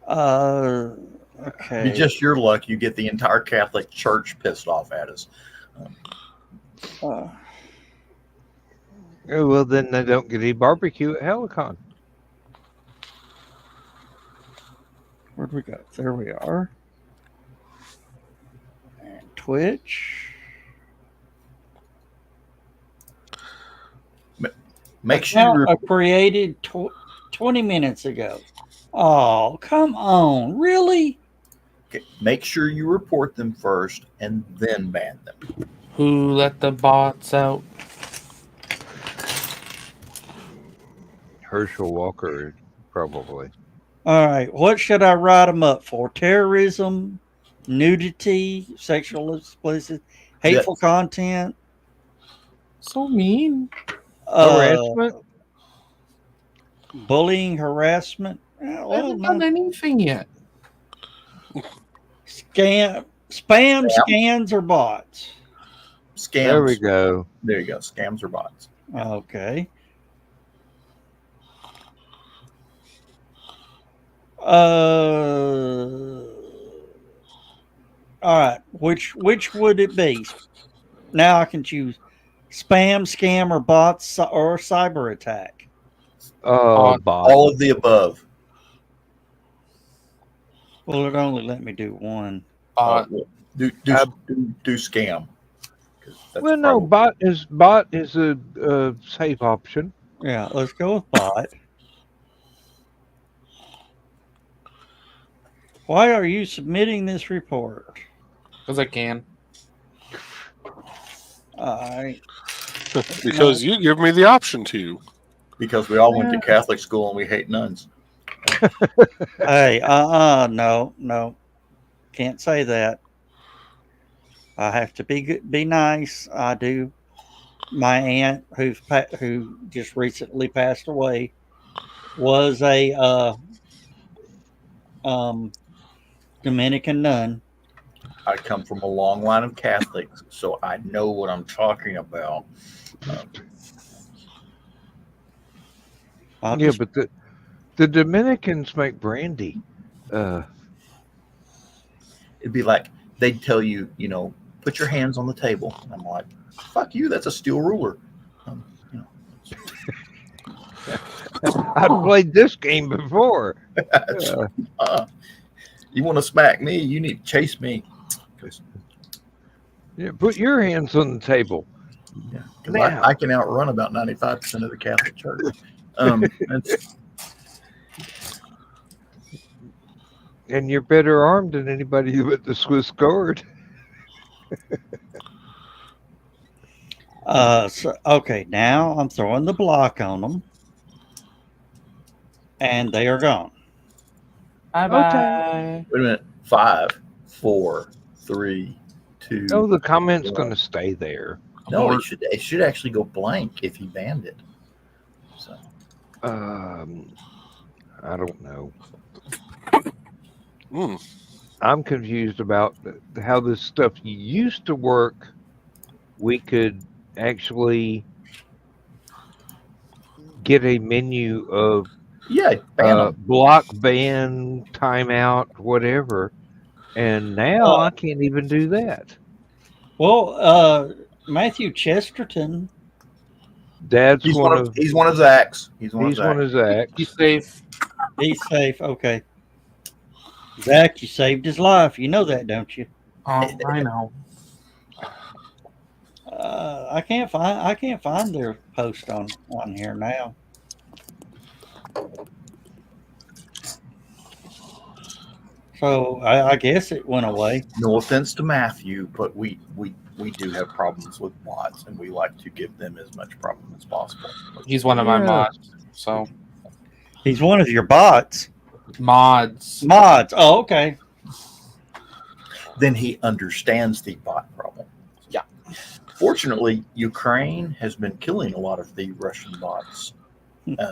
Speaker 6: Okay.
Speaker 4: Be just your luck you get the entire Catholic Church pissed off at us.
Speaker 2: Oh, well, then they don't get any barbecue at HallowCon.
Speaker 6: Where'd we go? There we are. And Twitch.
Speaker 4: Make sure
Speaker 6: I created 20 minutes ago. Oh, come on. Really?
Speaker 4: make sure you report them first and then ban them.
Speaker 5: Who let the bots out?
Speaker 2: Herschel Walker, probably.
Speaker 6: All right. What should I write them up for? Terrorism, nudity, sexual explicit, hateful content,
Speaker 5: So mean.
Speaker 2: Harassment?
Speaker 6: bullying, harassment.
Speaker 5: I haven't done anything yet.
Speaker 6: Spam, scans, or bots.
Speaker 4: Scams.
Speaker 2: There we go.
Speaker 4: There you go. Scams or bots.
Speaker 6: Okay. All right. Which would it be? Now I can choose spam, scam, or bots or cyber attack.
Speaker 2: Bot.
Speaker 4: All of the above.
Speaker 6: Well, it only let me do one.
Speaker 4: Do scam. That's
Speaker 2: Well, no,
Speaker 4: probably-
Speaker 2: bot is a safe option.
Speaker 6: Yeah, let's go with bot. Why are you submitting this report?
Speaker 5: Because I can.
Speaker 6: All right.
Speaker 3: Because you give me the option to.
Speaker 4: because we all went to Catholic school and we hate nuns.
Speaker 6: Hey, no, can't say that. I have to be nice. I do. My aunt, who just recently passed away, was a Dominican nun.
Speaker 4: I come from a long line of Catholics, so I know what I'm talking about.
Speaker 2: Yeah, but the Dominicans make brandy.
Speaker 4: It'd be like they'd tell you, put your hands on the table. And I'm like, fuck you, that's a steel ruler.
Speaker 2: I've played this game before.
Speaker 4: You want to smack me? You need to chase me. 'Cause,
Speaker 2: Yeah, put your hands on the table.
Speaker 4: yeah, 'cause
Speaker 2: Now.
Speaker 4: I can outrun about 95% of the Catholic Church. That's,
Speaker 2: And you're better armed than anybody with the Swiss Guard.
Speaker 6: Okay, now I'm throwing the block on them, and they are gone.
Speaker 5: Bye bye.
Speaker 4: wait a minute. 5, 4, 3, 2.
Speaker 2: Oh, the comment's
Speaker 4: Yeah.
Speaker 2: going to stay there.
Speaker 4: No, it should actually go blank if he banned it. So
Speaker 2: I don't know.
Speaker 3: Hmm.
Speaker 2: I'm confused about how this stuff used to work. We could actually get a menu of
Speaker 4: yeah, ban 'em.
Speaker 2: block, ban, timeout, whatever, and now I can't even do that.
Speaker 6: Well, Matthew Chesterton.
Speaker 2: That's
Speaker 4: He's one of Zach's. He's one of Zach's.
Speaker 5: He's safe.
Speaker 6: He's safe. Okay. Zach, you saved his life. You know that, don't you?
Speaker 5: Oh, I know.
Speaker 6: I can't find their post on here now. So I guess it went away.
Speaker 4: No offense to Matthew, but we do have problems with mods, and we like to give them as much problem as possible.
Speaker 5: He's one of my
Speaker 2: Yeah.
Speaker 5: mods. So
Speaker 6: He's one of your bots.
Speaker 5: mods.
Speaker 6: Mods. Oh, okay.
Speaker 4: Then he understands the bot problem.
Speaker 5: Yeah.
Speaker 4: Fortunately, Ukraine has been killing a lot of the Russian bots,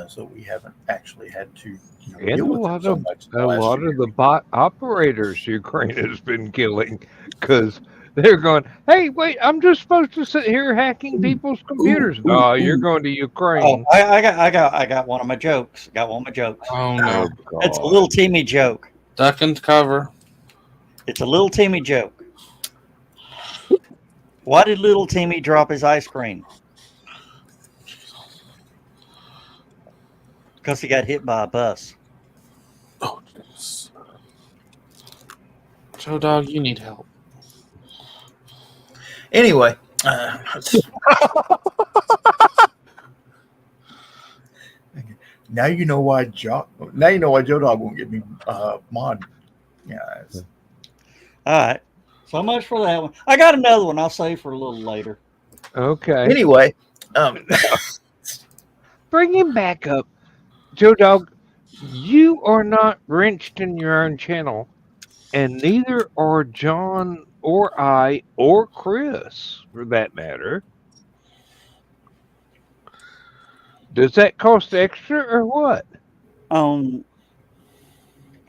Speaker 4: so we haven't actually had to
Speaker 2: And
Speaker 4: deal
Speaker 2: a
Speaker 4: with
Speaker 2: lot
Speaker 4: them so
Speaker 2: of
Speaker 4: much.
Speaker 2: a lot of the bot operators Ukraine has been killing because they're going, hey, wait, I'm just supposed to sit here hacking people's computers. No, you're going to Ukraine.
Speaker 6: Oh, I got one of my jokes. Got one of my jokes.
Speaker 5: Oh no.
Speaker 2: God.
Speaker 6: It's a little Timmy joke.
Speaker 5: Duck and cover.
Speaker 6: It's a little Timmy joke. Why did little Timmy drop his ice cream? Because he got hit by a bus.
Speaker 5: Oh, goodness. Joe Dog, you need help.
Speaker 4: Anyway, now you know why Joe Dog won't get me mod. Yeah.
Speaker 6: All right. So much for that one. I got another one I'll save for a little later.
Speaker 2: Okay.
Speaker 4: Anyway,
Speaker 2: Bring him back up. Joe Dog, you are not wrenched in your own channel, and neither are John or I or Chris, for that matter. Does that cost extra or what?
Speaker 6: On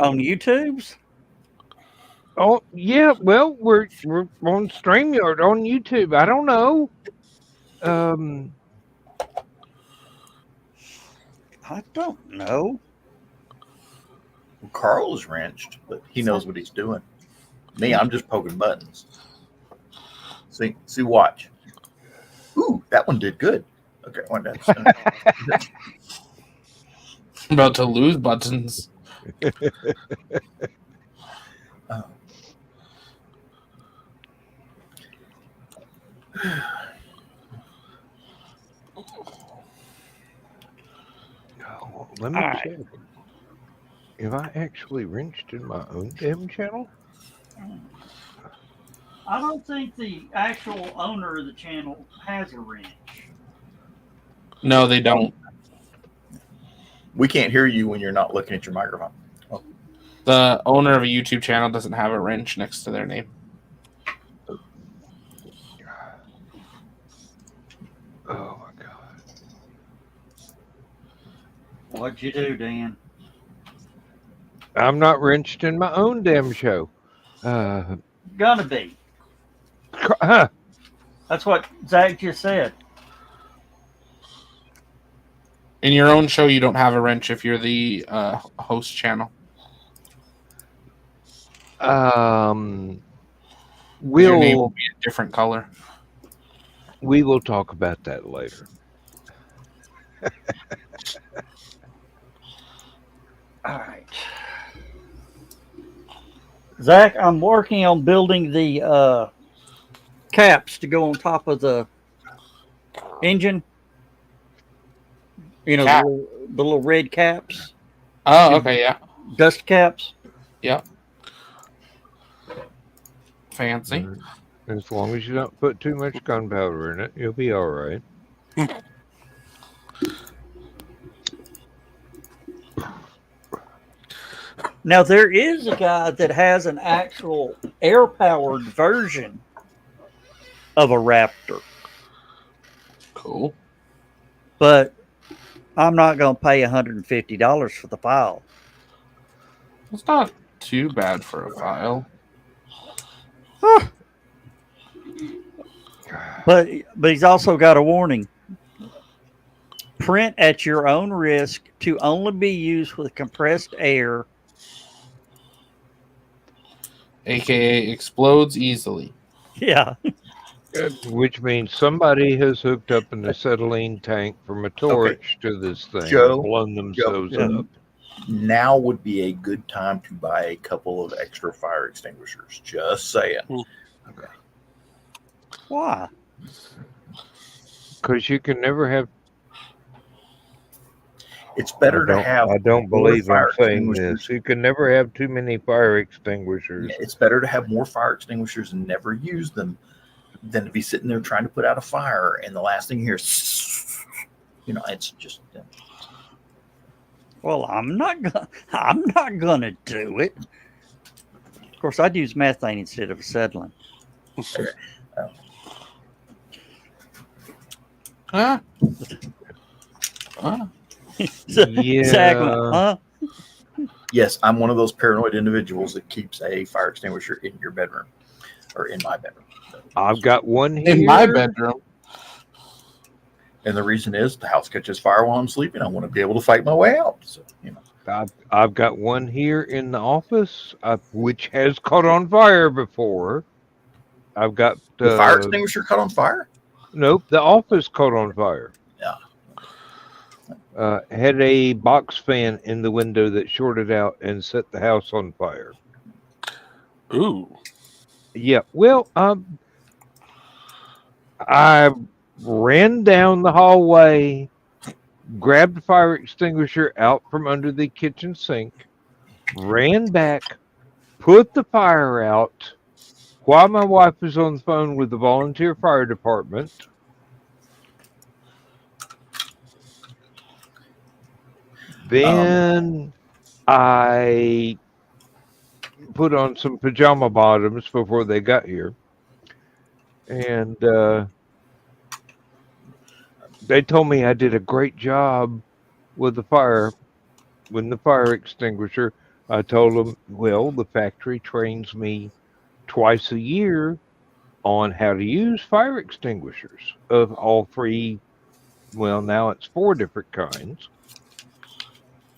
Speaker 6: YouTube's?
Speaker 2: Oh, yeah, well, we're on StreamYard on YouTube. I don't know.
Speaker 6: I don't know.
Speaker 4: Carl is wrenched, but he knows what he's doing. Me, I'm just poking buttons. See, watch. Ooh, that one did good. Okay, one that's
Speaker 5: I'm about to lose buttons.
Speaker 2: Let me
Speaker 6: All right.
Speaker 2: check. Have I actually wrenched in my own damn channel?
Speaker 6: I don't think the actual owner of the channel has a wrench.
Speaker 5: No, they don't.
Speaker 4: we can't hear you when you're not looking at your microphone.
Speaker 5: The owner of a YouTube channel doesn't have a wrench next to their name.
Speaker 2: Oh my god.
Speaker 6: What'd you do, Dan?
Speaker 2: I'm not wrenched in my own damn show.
Speaker 6: Gonna be.
Speaker 2: Huh.
Speaker 6: That's what Zach just said.
Speaker 5: In your own show, you don't have a wrench if you're the host channel. Your name will be a different color.
Speaker 2: We will talk about that later.
Speaker 6: All right. Zach, I'm working on building the caps to go on top of the engine. You know,
Speaker 5: Cap.
Speaker 6: the little red caps,
Speaker 5: Oh, okay, yeah.
Speaker 6: dust caps.
Speaker 5: Yep. Fancy.
Speaker 2: As long as you don't put too much gunpowder in it, you'll be all right.
Speaker 6: Now, there is a guy that has an actual air-powered version of a Raptor,
Speaker 5: Cool.
Speaker 6: but I'm not going to pay $150 for the file.
Speaker 5: It's not too bad for a file.
Speaker 6: But he's also got a warning. Print at your own risk to only be used with compressed air.
Speaker 5: AKA explodes easily.
Speaker 6: Yeah.
Speaker 2: Which means somebody has hooked up an acetylene tank from a torch to this thing
Speaker 4: Joe,
Speaker 2: and blown themselves
Speaker 6: Joe.
Speaker 2: up.
Speaker 4: Now would be a good time to buy a couple of extra fire extinguishers. Just saying. Okay.
Speaker 6: Why?
Speaker 2: Because you can never have.
Speaker 4: It's better to have.
Speaker 2: I don't
Speaker 4: more
Speaker 2: believe I'm
Speaker 4: fire
Speaker 2: saying
Speaker 4: extinguishers.
Speaker 2: this. You can never have too many fire extinguishers.
Speaker 4: It's better to have more fire extinguishers and never use them than to be sitting there trying to put out a fire and the last thing you hear is, it's just.
Speaker 6: Well, I'm not gonna do it. Of course, I'd use methane instead of acetylene.
Speaker 5: Huh?
Speaker 2: Yeah.
Speaker 6: Zach went, huh?
Speaker 4: Yes, I'm one of those paranoid individuals that keeps a fire extinguisher in your bedroom or in my bedroom.
Speaker 2: I've got one here.
Speaker 5: In my bedroom.
Speaker 4: And the reason is the house catches fire while I'm sleeping. I want to be able to fight my way out. So,
Speaker 2: I've got one here in the office, which has caught on fire before. I've got
Speaker 4: the fire extinguisher caught on fire?
Speaker 2: Nope, the office caught on fire.
Speaker 4: Yeah.
Speaker 2: Had a box fan in the window that shorted out and set the house on fire.
Speaker 3: Ooh.
Speaker 2: Yeah, well, I ran down the hallway, grabbed the fire extinguisher out from under the kitchen sink, ran back, put the fire out while my wife was on the phone with the volunteer fire department. Then I put on some pajama bottoms before they got here. And they told me I did a great job with the fire extinguisher. I told them, well, the factory trains me twice a year on how to use fire extinguishers of all three. Well, now it's 4 different kinds.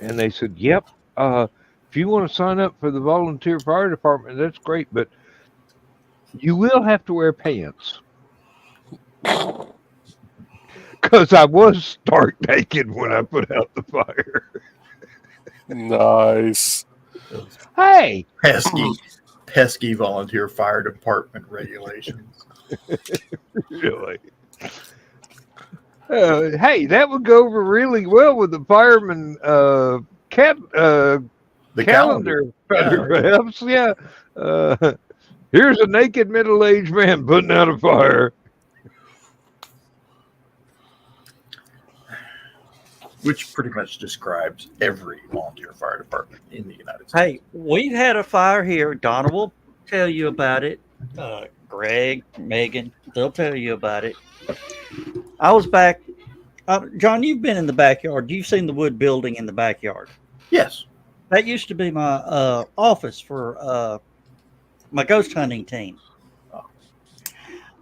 Speaker 2: And they said, yep, if you want to sign up for the volunteer fire department, that's great, but you will have to wear pants. Because I was stark naked when I put out the fire.
Speaker 3: Nice.
Speaker 2: Hey!
Speaker 4: Pesky volunteer fire department regulations.
Speaker 2: Really? Hey, that would go over really well with the fireman calendar photographs. Yeah. Here's a naked middle-aged man putting out a fire.
Speaker 4: Which pretty much describes every volunteer fire department in the United States.
Speaker 6: Hey, we've had a fire here. Donna will tell you about it. Greg, Megan, they'll tell you about it. I was back. John, you've been in the backyard. You've seen the wood building in the backyard.
Speaker 4: Yes.
Speaker 6: That used to be my office for my ghost hunting team.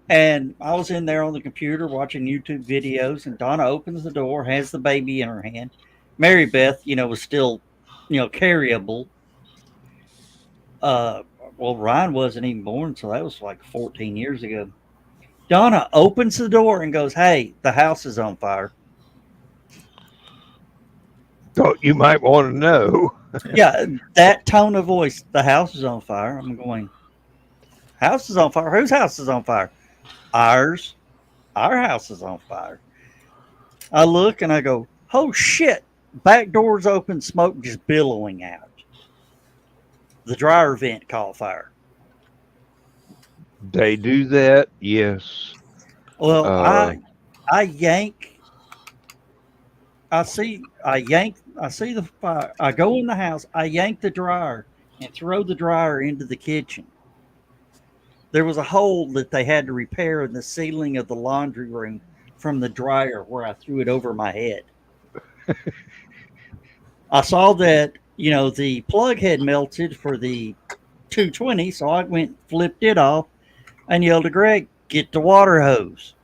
Speaker 6: And I was in there on the computer watching YouTube videos, and Donna opens the door, has the baby in her hand. Mary Beth, was still, carryable. Well, Ryan wasn't even born, so that was like 14 years ago. Donna opens the door and goes, "Hey, the house is on fire."
Speaker 2: Thought you might want to know.
Speaker 6: Yeah, that tone of voice. The house is on fire. I'm going. House is on fire. Whose house is on fire? Ours. Our house is on fire. I look and I go, oh shit. Back doors open, smoke just billowing out. The dryer vent caught fire.
Speaker 2: They do that, yes.
Speaker 6: Well,
Speaker 2: Uh,
Speaker 6: I yank. I see the fire. I go in the house. I yank the dryer and throw the dryer into the kitchen. There was a hole that they had to repair in the ceiling of the laundry room from the dryer where I threw it over my head. I saw that, the plug had melted for the 220, so I went, flipped it off, and yelled to Greg, get the water hose.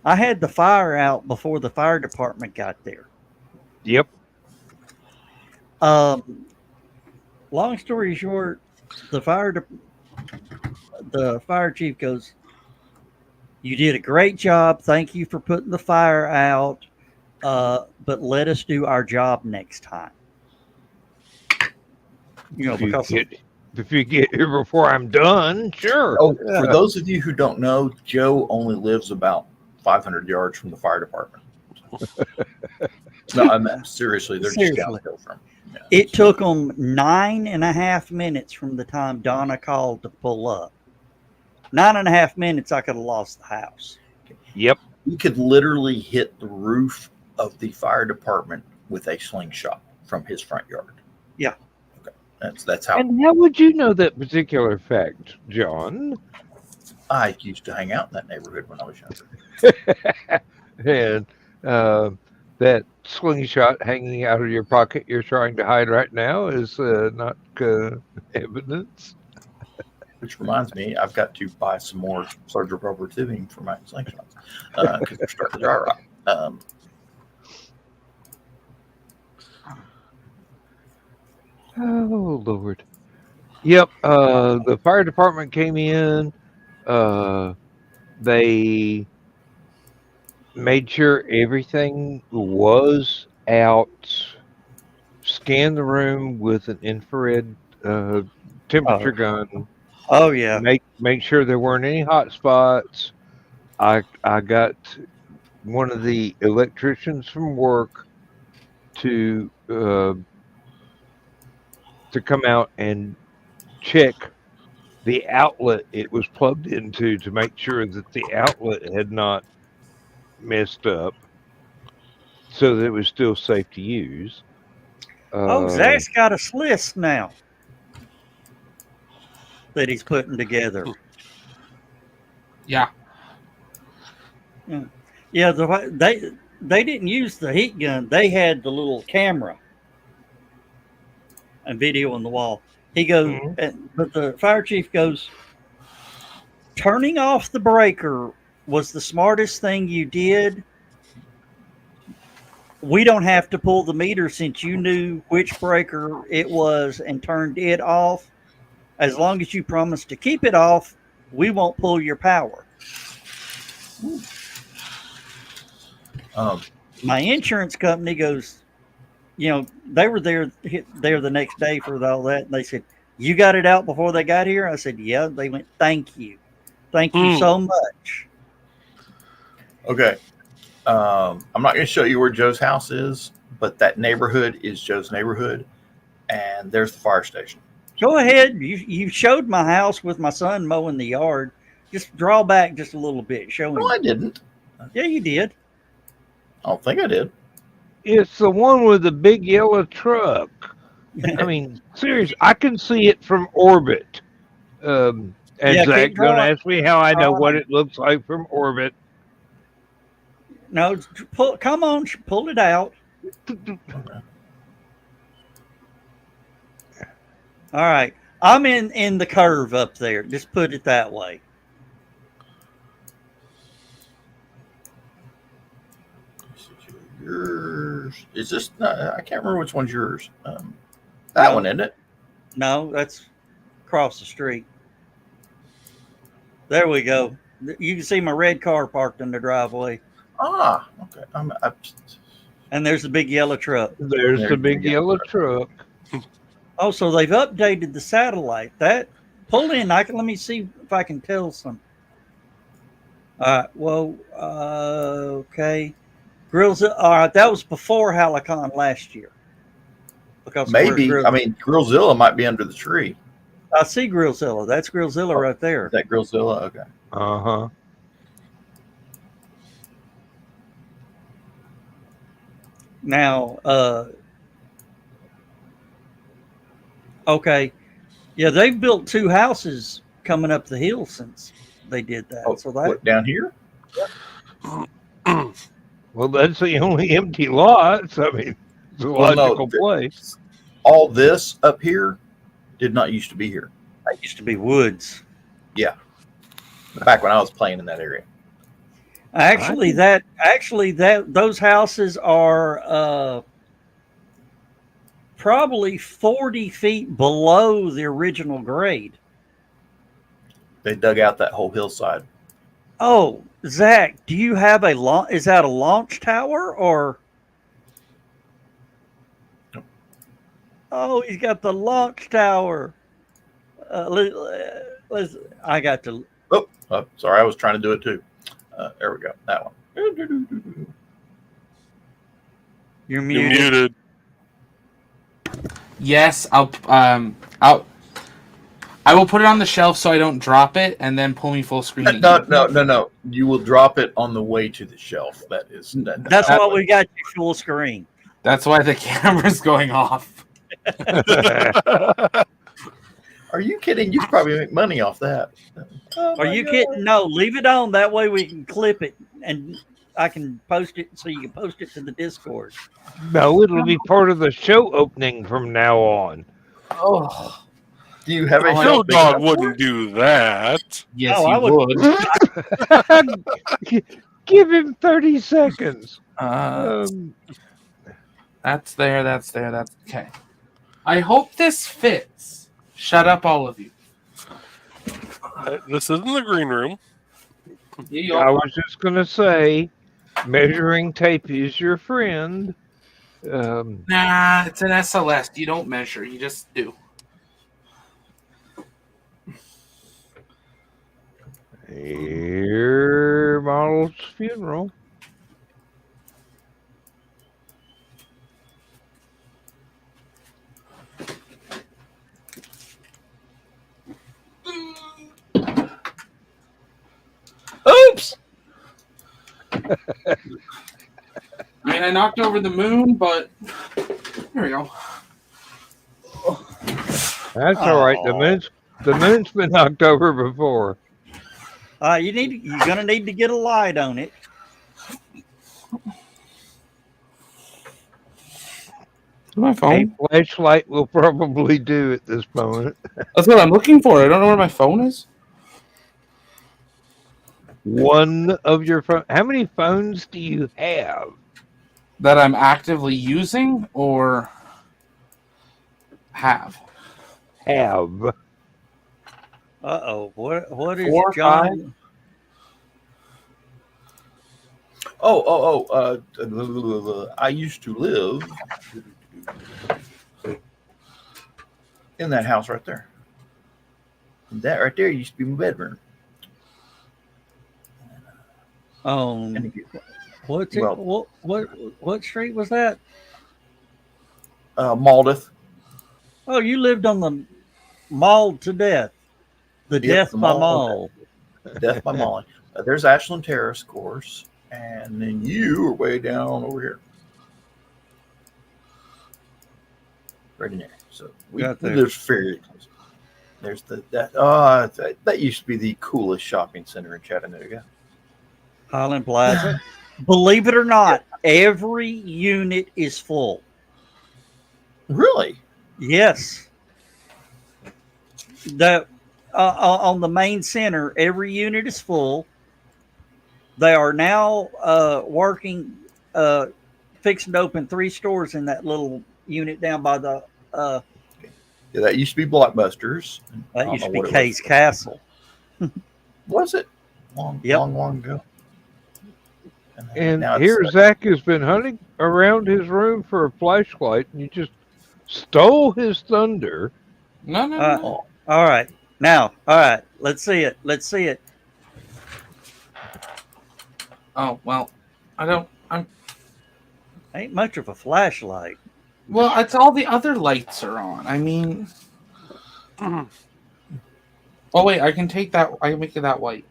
Speaker 6: I had the fire out before the fire department got there.
Speaker 2: yep.
Speaker 6: Long story short, the fire chief goes, you did a great job. Thank you for putting the fire out. But let us do our job next time.
Speaker 2: If
Speaker 6: Because
Speaker 2: you get here before I'm done, sure.
Speaker 4: Oh, for those of you who don't know, Joe only lives about 500 yards from the fire department. No, seriously, they're just downhill from. Yeah.
Speaker 6: it took them 9.5 minutes from the time Donna called to pull up. 9.5 minutes, I could have lost the house.
Speaker 2: Yep.
Speaker 4: You could literally hit the roof of the fire department with a slingshot from his front yard.
Speaker 6: Yeah.
Speaker 4: Okay. That's how.
Speaker 2: And how would you know that particular fact, John?
Speaker 4: I used to hang out in that neighborhood when I was younger.
Speaker 2: And that slingshot hanging out of your pocket you're trying to hide right now is not evidence.
Speaker 4: Which reminds me, I've got to buy some more surgical rubber tubing for my slingshots because they're starting to dry rot.
Speaker 2: Oh, Lord. Yep. The fire department came in. They made sure everything was out, scanned the room with an infrared temperature gun.
Speaker 6: Oh, yeah.
Speaker 2: Make sure there weren't any hot spots. I got one of the electricians from work to come out and check the outlet it was plugged into to make sure that the outlet had not messed up, so that it was still safe to use.
Speaker 6: Zach's got a list now that he's putting together.
Speaker 5: Yeah.
Speaker 6: Yeah, they didn't use the heat gun. They had the little camera and video on the wall. He goes, but the fire chief goes, turning off the breaker was the smartest thing you did. We don't have to pull the meter since you knew which breaker it was and turned it off. As long as you promise to keep it off, we won't pull your power. My insurance company goes, they were there the next day for all that. And they said, you got it out before they got here? I said, yeah. They went, thank you. Thank you so much.
Speaker 4: Okay. I'm not going to show you where Joe's house is, but that neighborhood is Joe's neighborhood. And there's the fire station.
Speaker 6: Go ahead. You showed my house with my son mowing the yard. Just draw back just a little bit. Show him.
Speaker 4: No, I didn't.
Speaker 6: Yeah, you did.
Speaker 4: I don't think I did.
Speaker 2: It's the one with the big yellow truck. I mean, seriously, I can see it from orbit. And Zach's going to ask me how I know what it looks like from orbit.
Speaker 6: No, come on, pull it out. All right. I'm in the curve up there. Just put it that way.
Speaker 4: Yours is this? I can't remember which one's yours. That one, isn't it?
Speaker 6: No, that's across the street. There we go. You can see my red car parked in the driveway.
Speaker 4: Okay.
Speaker 6: And there's the big yellow truck.
Speaker 2: There's
Speaker 4: There
Speaker 2: the
Speaker 4: you
Speaker 2: big
Speaker 4: go.
Speaker 2: yellow truck.
Speaker 6: Oh, so they've updated the satellite. That pull in. Let me see if I can tell some. Okay. Grills. All right, that was before HallowCon last year. Because
Speaker 4: Maybe. I mean, Grillzilla might be under the tree.
Speaker 6: I see Grillzilla. That's Grillzilla right there.
Speaker 4: Is that Grillzilla? Okay.
Speaker 2: Uh-huh.
Speaker 6: Now, okay. Yeah, they've built 2 houses coming up the hill since they did that.
Speaker 4: Oh,
Speaker 6: So that
Speaker 4: what, down here?
Speaker 2: Well, that's the only empty lots. I mean, it's a logical play.
Speaker 4: All this up here did not used to be here.
Speaker 6: that used to be woods.
Speaker 4: Yeah. Back when I was playing in that area.
Speaker 6: Actually, those houses are probably 40 feet below the original grade.
Speaker 4: They dug out that whole hillside.
Speaker 6: Oh, Zach, do you have is that a launch tower or? Oh, he's got the launch tower. I got to.
Speaker 4: Oh, sorry. I was trying to do it too. There we go. That one.
Speaker 6: You're
Speaker 3: You're
Speaker 6: muted.
Speaker 3: muted.
Speaker 5: Yes, I will put it on the shelf so I don't drop it, and then pull me full screen.
Speaker 4: No. You will drop it on the way to the shelf.
Speaker 6: That's why we got you full screen.
Speaker 5: That's why the camera's going off.
Speaker 4: Are you kidding? You could probably make money off that. Oh
Speaker 6: Are
Speaker 4: my
Speaker 6: you
Speaker 4: God.
Speaker 6: kidding? No, leave it on. That way we can clip it and I can post it so you can post it to the Discord.
Speaker 2: No, it'll be part of the show opening from now on.
Speaker 5: Oh,
Speaker 4: Do you have a
Speaker 3: No
Speaker 4: shelf big
Speaker 3: dog
Speaker 4: enough?
Speaker 3: wouldn't do that.
Speaker 5: yes,
Speaker 6: Oh, I
Speaker 5: you would.
Speaker 2: Give him 30 seconds.
Speaker 5: That's there. That's okay. I hope this fits. Shut up, all of you.
Speaker 3: This isn't the green room.
Speaker 2: I was just going to say, measuring tape is your friend.
Speaker 5: Nah, it's an SLS. You don't measure. You just do.
Speaker 2: Here, model's funeral.
Speaker 6: Oops!
Speaker 5: I mean, I knocked over the moon, but there we go.
Speaker 2: That's all right. The moon's been knocked over before.
Speaker 6: You're gonna need to get a light on it.
Speaker 5: My
Speaker 2: A
Speaker 5: phone.
Speaker 2: flashlight will probably do at this moment.
Speaker 5: That's what I'm looking for. I don't know where my phone is.
Speaker 2: One of your phone. How many phones do you have?
Speaker 5: That I'm actively using or have.
Speaker 2: Have.
Speaker 6: Uh-oh. What is
Speaker 5: 4 or
Speaker 6: John?
Speaker 4: 5? I used to live in that house right there. That right there used to be my bedroom.
Speaker 6: What's it?
Speaker 4: Well-
Speaker 6: What street was that?
Speaker 4: Maldith.
Speaker 6: Oh, you lived on the Mauled to Death. The
Speaker 4: Yep,
Speaker 6: Death
Speaker 4: the
Speaker 6: by
Speaker 4: Mauled.
Speaker 6: Maul.
Speaker 4: Death by Molly. There's Ashland Terrace, of course. And then you are way down over here. Right in there. So we
Speaker 6: Got there.
Speaker 4: live fairly close. There's that used to be the coolest shopping center in Chattanooga.
Speaker 6: Highland Plaza. Believe it or not, every unit is full.
Speaker 4: Really?
Speaker 6: Yes. On the main center, every unit is full. They are now fixing to open 3 stores in that little unit down by the.
Speaker 4: Yeah, that used to be Blockbusters.
Speaker 6: That used to be Case Castle.
Speaker 4: Was it? Long ago.
Speaker 2: And
Speaker 4: now
Speaker 2: here
Speaker 4: it's
Speaker 2: Zach has been hunting around his room for a flashlight, and you just stole his thunder.
Speaker 5: No, no,
Speaker 6: Uh,
Speaker 5: no.
Speaker 6: All right. Now, all right. Let's see it. Let's see it.
Speaker 5: Oh well, I'm
Speaker 6: Ain't much of a flashlight.
Speaker 5: well. It's all the other lights are on. I mean, oh wait, I can take that. I can make it that white.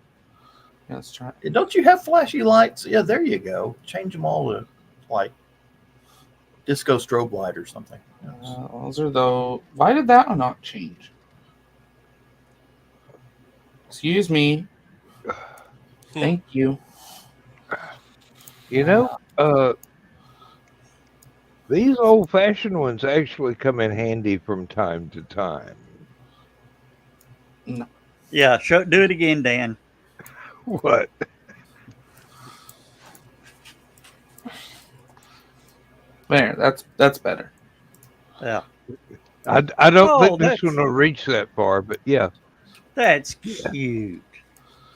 Speaker 5: Yeah, let's try.
Speaker 4: don't you have flashy lights? Yeah, there you go. Change them all to like disco strobe light or something.
Speaker 5: Those are though. Why did that one not change? Excuse me. Thank you.
Speaker 2: You know, these old-fashioned ones actually come in handy from time to time.
Speaker 6: Yeah. Do it again, Dan.
Speaker 2: What?
Speaker 5: There, that's better.
Speaker 6: Yeah.
Speaker 2: I don't
Speaker 6: Oh,
Speaker 2: think this
Speaker 6: that's-
Speaker 2: one will reach that far, but yeah.
Speaker 6: That's cute.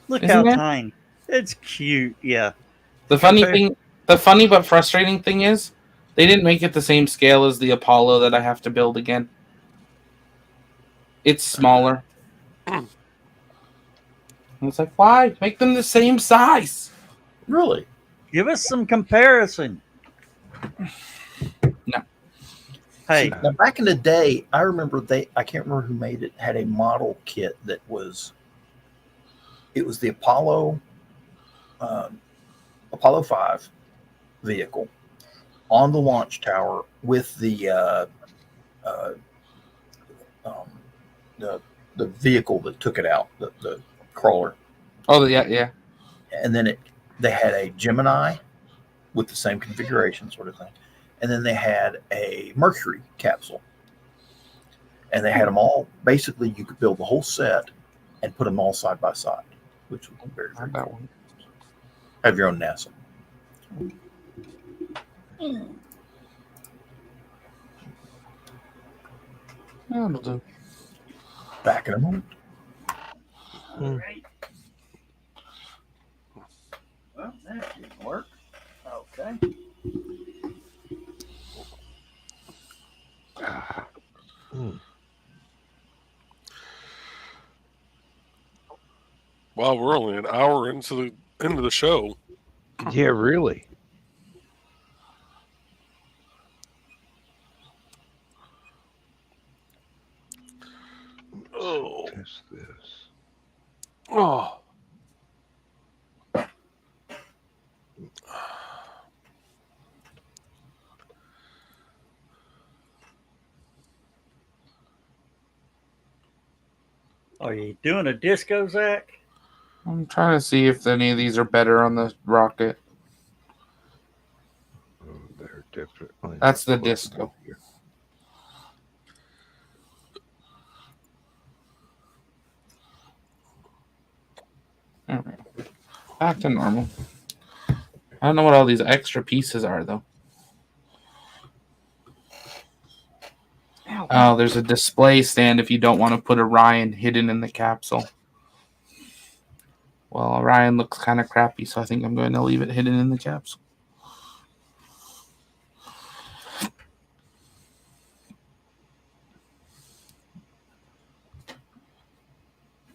Speaker 6: Look
Speaker 5: Isn't
Speaker 6: how
Speaker 5: it?
Speaker 6: tiny. It's cute. Yeah.
Speaker 5: The funny
Speaker 6: Okay.
Speaker 5: thing, the funny but frustrating thing is, they didn't make it the same scale as the Apollo that I have to build again. It's smaller. And it's like, why? Make them the same size.
Speaker 4: Really?
Speaker 6: Give us some comparison.
Speaker 5: No.
Speaker 6: Hey,
Speaker 4: Now, back in the day, I remember I can't remember who made it, had a model kit that it was the Apollo 5 vehicle on the launch tower with the vehicle that took it out, the crawler.
Speaker 5: Oh yeah, yeah.
Speaker 4: And then they had a Gemini with the same configuration sort of thing. And then they had a Mercury capsule. And they had them all, basically you could build the whole set and put them all side by side, which was very, very
Speaker 5: Not that
Speaker 4: cool.
Speaker 5: one.
Speaker 4: Have your own NASA.
Speaker 5: Yeah, it'll do.
Speaker 4: Back in a moment.
Speaker 6: well, that didn't work. Okay.
Speaker 3: Wow, we're only an hour into the show.
Speaker 2: Yeah, really.
Speaker 3: Oh,
Speaker 2: Test this.
Speaker 3: oh.
Speaker 6: Are you doing a disco, Zach?
Speaker 5: I'm trying to see if any of these are better on the rocket.
Speaker 2: Oh, they're definitely.
Speaker 5: That's the
Speaker 2: not close
Speaker 5: disco.
Speaker 2: enough here.
Speaker 5: All right. Back to normal. I don't know what all these extra pieces are, though. Oh, there's a display stand if you don't want to put Orion hidden in the capsule. Well, Orion looks kind of crappy, so I think I'm going to leave it hidden in the capsule.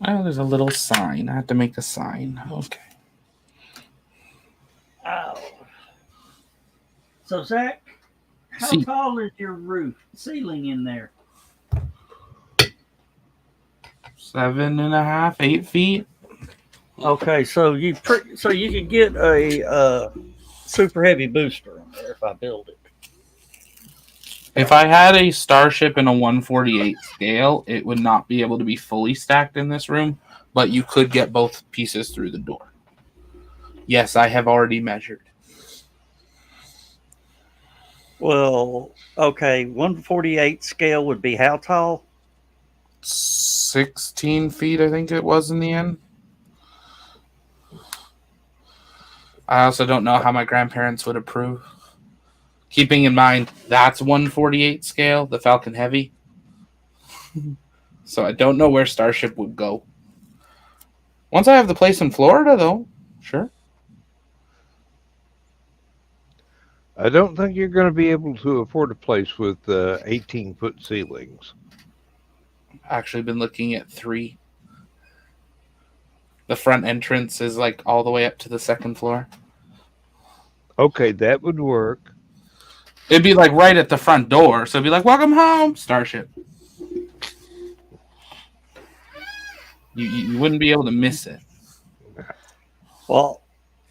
Speaker 5: Oh, there's a little sign. I have to make a sign. Okay.
Speaker 6: Oh. So, Zach, how
Speaker 5: See.
Speaker 6: tall is your roof ceiling in there?
Speaker 5: 7.5, 8 feet.
Speaker 6: Okay, so you could get a super heavy booster on there if I build it.
Speaker 5: If I had a Starship in a 148 scale, it would not be able to be fully stacked in this room, but you could get both pieces through the door. Yes, I have already measured.
Speaker 6: Well, okay, 148 scale would be how tall?
Speaker 5: 16 feet, I think it was in the end. I also don't know how my grandparents would approve. Keeping in mind, that's 148 scale, the Falcon Heavy. So I don't know where Starship would go. Once I have the place in Florida, though, sure.
Speaker 2: I don't think you're going to be able to afford a place with 18-foot ceilings.
Speaker 5: Actually, been looking at 3. The front entrance is like all the way up to the 2nd floor.
Speaker 2: Okay, that would work.
Speaker 5: It'd be like right at the front door, so it'd be like, "Welcome home, Starship." You wouldn't be able to miss it.
Speaker 6: Well,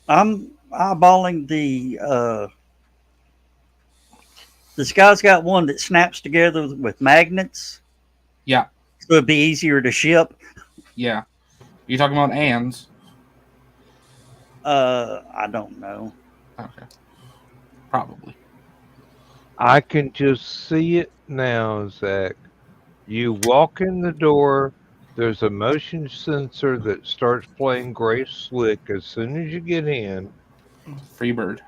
Speaker 6: I'm eyeballing the this guy's got one that snaps together with magnets,
Speaker 5: Yeah,
Speaker 6: so it'd be easier to ship.
Speaker 5: yeah. You talking about Ann's?
Speaker 6: I don't know.
Speaker 5: Okay, probably.
Speaker 2: I can just see it now, Zach. You walk in the door, there's a motion sensor that starts playing Gray Slick as soon as you get in.
Speaker 5: Freebird.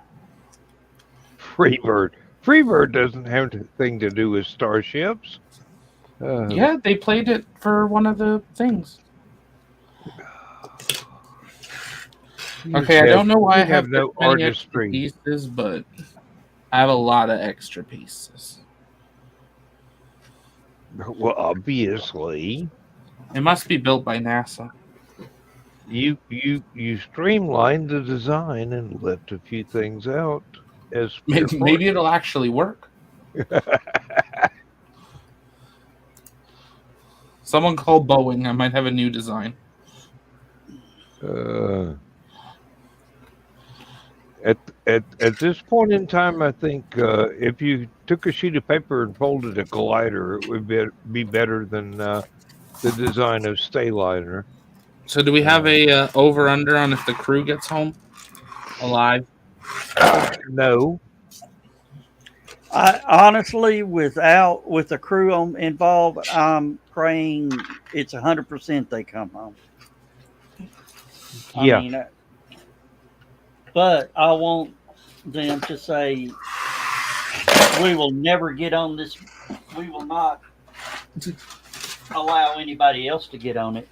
Speaker 2: Freebird. Freebird doesn't have anything to do with starships.
Speaker 5: Yeah, they played it for one of the things. Okay, I don't know why I have
Speaker 2: no
Speaker 5: this many extra
Speaker 2: artistry.
Speaker 5: pieces, but I have a lot of extra pieces.
Speaker 2: Well, obviously,
Speaker 5: It must be built by NASA.
Speaker 2: you streamlined the design and left a few things out as spare
Speaker 5: Maybe it'll actually work. Someone call Boeing. I might have a new design.
Speaker 2: At this point in time, I think if you took a sheet of paper and folded a glider, it would be better than the design of Stayliner.
Speaker 5: So do we have a over-under on if the crew gets home alive?
Speaker 2: No.
Speaker 6: I honestly, with the crew involved, I'm praying it's 100% they come home.
Speaker 2: Yeah.
Speaker 6: I mean, but I want them to say, "We will never get on this. We will not allow anybody else to get on it."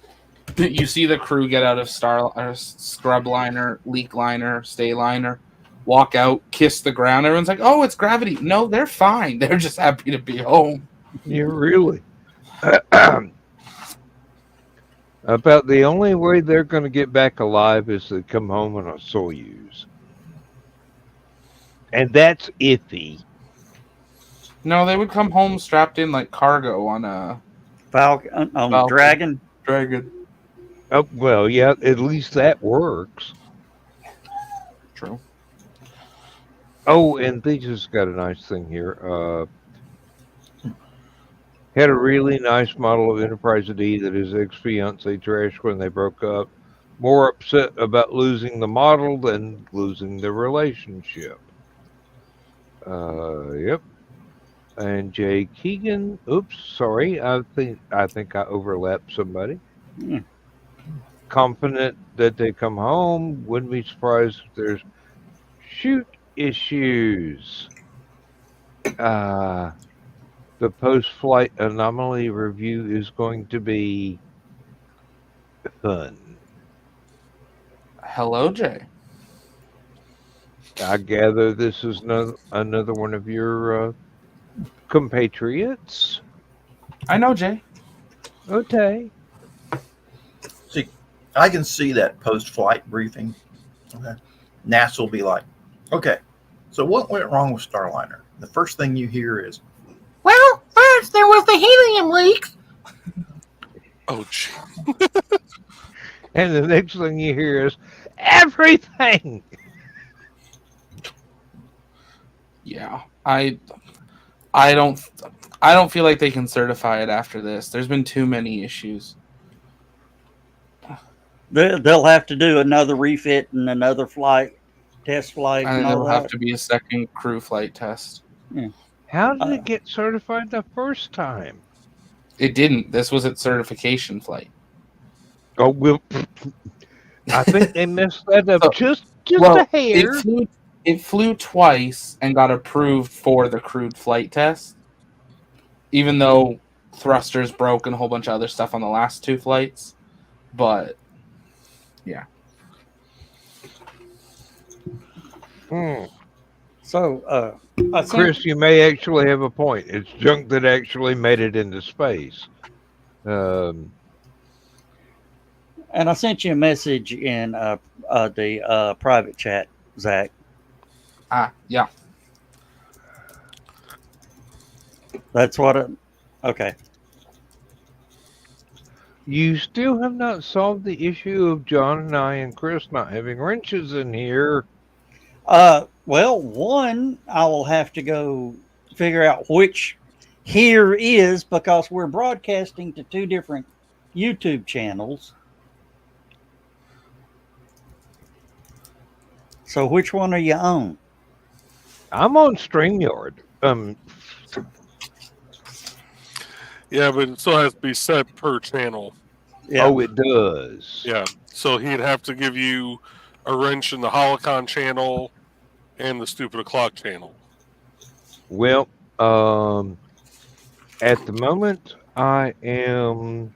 Speaker 5: You see the crew get out of scrub liner, leak liner, stay liner, walk out, kiss the ground. Everyone's like, "Oh, it's gravity." No, they're fine. They're just happy to be home.
Speaker 2: You're really. About the only way they're going to get back alive is to come home on a Soyuz. And that's iffy.
Speaker 5: No, they would come home strapped in like cargo on a
Speaker 6: Falcon on Dragon.
Speaker 5: Dragon.
Speaker 2: Oh, well, yeah, at least that works.
Speaker 5: True.
Speaker 2: Oh, and they just got a nice thing here. Had a really nice model of Enterprise D that his ex-fiancée trashed when they broke up. More upset about losing the model than losing the relationship. Yep. And Jay Keegan. Oops, sorry. I think I overlapped somebody.
Speaker 6: Hmm.
Speaker 2: Confident that they come home. Wouldn't be surprised if there's shoot issues. The post-flight anomaly review is going to be fun.
Speaker 5: Hello, Jay.
Speaker 2: I gather this is another one of your compatriots.
Speaker 5: I know, Jay.
Speaker 2: Okay.
Speaker 4: See, I can see that post-flight briefing. Okay. NASA will be like, okay, so what went wrong with Starliner? The first thing you hear is,
Speaker 7: well, first there was the helium leaks.
Speaker 3: Oh, gee.
Speaker 2: And the next thing you hear is everything.
Speaker 5: Yeah, I don't feel like they can certify it after this. There's been too many issues.
Speaker 6: They'll have to do another refit and another test flight,
Speaker 5: And
Speaker 6: and all
Speaker 5: it'll
Speaker 6: that.
Speaker 5: have to be a second crew flight test.
Speaker 2: How did it get certified the first time?
Speaker 5: It didn't. This was its certification flight.
Speaker 2: Oh, well, I think they messed that up just
Speaker 5: Well,
Speaker 2: a hair.
Speaker 5: It flew twice and got approved for the crewed flight test, even though thrusters broke and a whole bunch of other stuff on the last 2 flights. But yeah.
Speaker 6: So, I sent,
Speaker 2: Chris, you may actually have a point. It's junk that actually made it into space.
Speaker 6: and I sent you a message in the private chat, Zach.
Speaker 5: Yeah.
Speaker 6: That's what it. Okay.
Speaker 2: You still have not solved the issue of John and I and Chris not having wrenches in here.
Speaker 6: Well, one, I will have to go figure out which here is because we're broadcasting to two different YouTube channels. So which one are you on?
Speaker 2: I'm on StreamYard.
Speaker 3: Yeah, but it still has to be set per channel.
Speaker 6: Yeah.
Speaker 2: Oh, it does.
Speaker 3: Yeah. So he'd have to give you a wrench in the HallowCon channel and the Stupid O'Clock channel.
Speaker 2: Well, at the moment, I am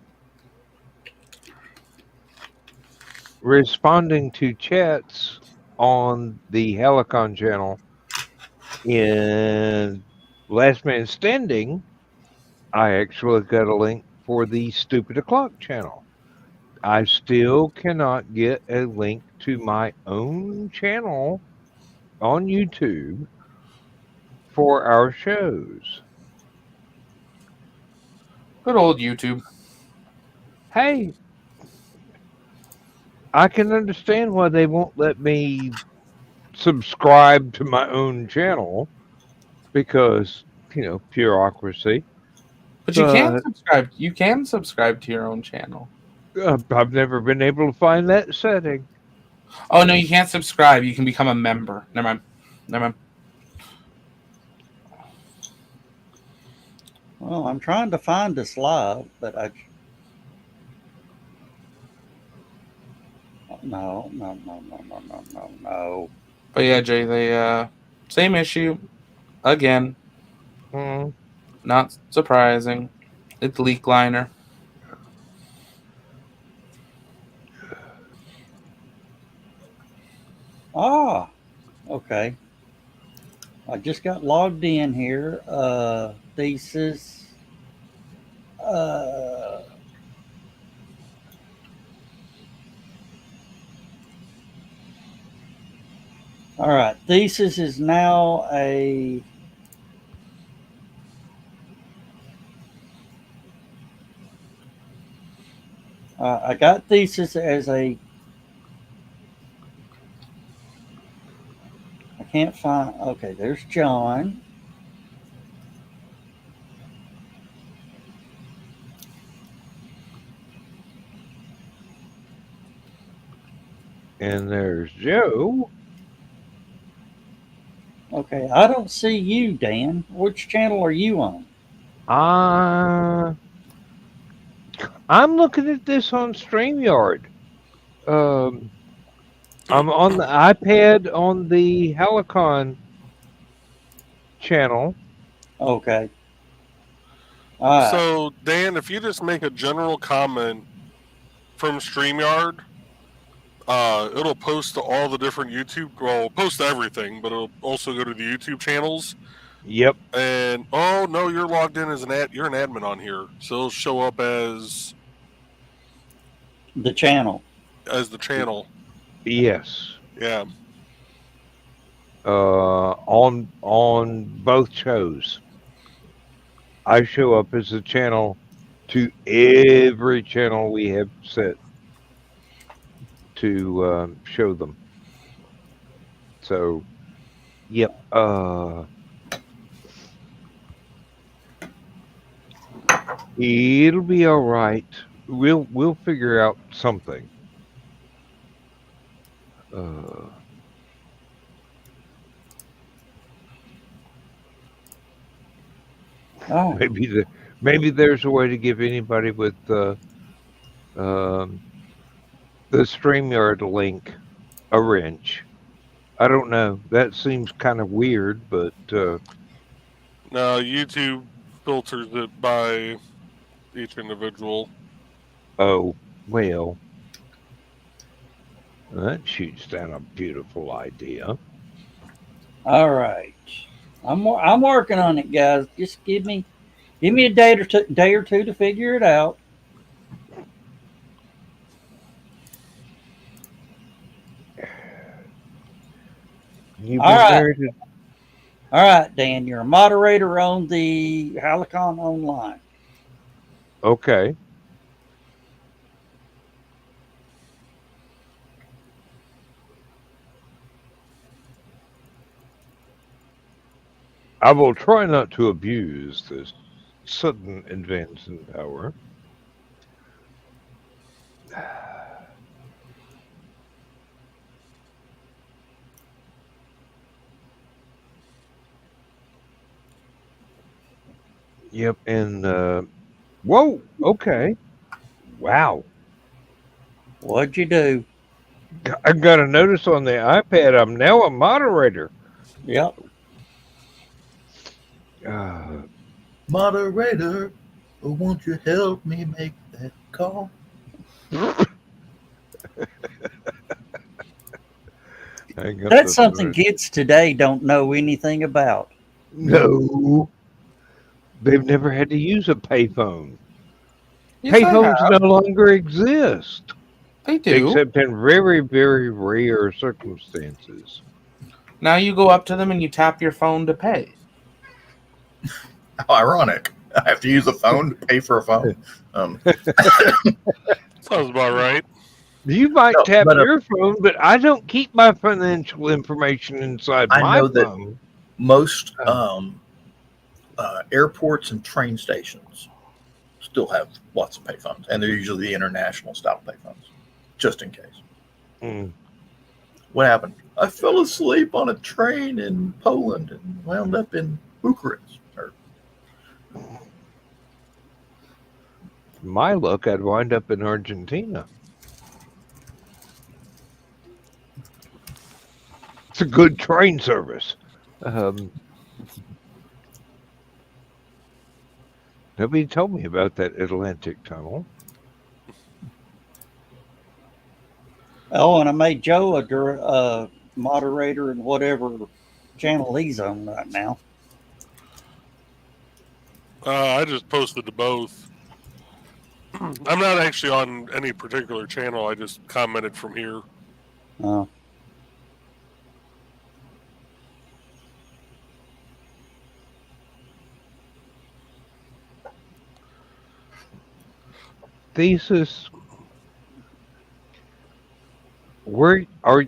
Speaker 2: responding to chats on the HallowCon channel. In Last Man Standing, I actually got a link for the Stupid O'Clock channel. I still cannot get a link to my own channel on YouTube for our shows.
Speaker 5: Good old YouTube.
Speaker 2: Hey, I can understand why they won't let me subscribe to my own channel because, bureaucracy.
Speaker 5: But you can
Speaker 2: But
Speaker 5: subscribe. You can subscribe to your own channel.
Speaker 2: I've never been able to find that setting.
Speaker 5: Oh no, you can't subscribe. You can become a member. Never mind.
Speaker 6: Well, I'm trying to find this live, but no.
Speaker 5: But yeah, Jay, they same issue again.
Speaker 2: Hmm.
Speaker 5: Not surprising. It's leak liner.
Speaker 6: Okay. I just got logged in here. Thesis. All right. Thesis is now a. I got Thesis as a. I can't find. Okay, there's John.
Speaker 2: And there's Joe.
Speaker 6: Okay, I don't see you, Dan. Which channel are you on?
Speaker 2: I'm looking at this on StreamYard. I'm on the iPad on the HallowCon channel.
Speaker 6: Okay. All right.
Speaker 3: So, Dan, if you just make a general comment from StreamYard, it'll post to all the different YouTube. Well, post to everything, but it'll also go to the YouTube channels.
Speaker 2: Yep.
Speaker 3: And oh no, you're logged in as you're an admin on here, so it'll show up as
Speaker 6: The channel.
Speaker 3: the channel.
Speaker 2: Yes.
Speaker 3: Yeah.
Speaker 2: On both shows, I show up as a channel to every channel we have set to show them. So, yep. It'll be all right. We'll figure out something.
Speaker 6: Oh,
Speaker 2: Maybe there's a way to give anybody with the StreamYard link a wrench. I don't know. That seems kind of weird, but
Speaker 3: No, YouTube filters it by each individual.
Speaker 2: oh well. That shoots down a beautiful idea.
Speaker 6: All right. I'm working on it, guys. Just give me a day or two to figure it out.
Speaker 2: You've
Speaker 6: All
Speaker 2: been
Speaker 6: right.
Speaker 2: married to...
Speaker 6: All right, Dan. You're a moderator on the HallowCon online.
Speaker 2: Okay. I will try not to abuse this sudden advance in power. Yep, and whoa, okay. Wow.
Speaker 6: What'd you do?
Speaker 2: I got a notice on the iPad. I'm now a moderator.
Speaker 6: Yep.
Speaker 4: Moderator, won't you help me make that call?
Speaker 6: That's something kids today don't know anything about.
Speaker 2: No. They've never had to use a payphone.
Speaker 5: Yes, I
Speaker 2: Payphones
Speaker 5: have.
Speaker 2: no longer exist.
Speaker 5: They do.
Speaker 2: Except in very, very rare circumstances.
Speaker 5: Now you go up to them and you tap your phone to pay.
Speaker 4: How ironic. I have to use a phone to pay for a phone.
Speaker 3: Sounds about right.
Speaker 2: You might
Speaker 4: No,
Speaker 2: tap
Speaker 4: but,
Speaker 2: your phone, but I don't keep my financial information inside
Speaker 4: I
Speaker 2: my
Speaker 4: know that
Speaker 2: phone.
Speaker 4: most airports and train stations still have lots of payphones, and they're usually the international style payphones, just in case.
Speaker 2: Mm.
Speaker 4: What happened? I fell asleep on a train in Poland and wound up in Bucharest.
Speaker 2: My luck, I'd wind up in Argentina. It's a good train service. Nobody told me about that Atlantic tunnel.
Speaker 6: Oh, and I made Joe a moderator in whatever channel he's on right now.
Speaker 3: I just posted to both. I'm not actually on any particular channel. I just commented from here.
Speaker 6: Oh.
Speaker 2: Thesis. Where are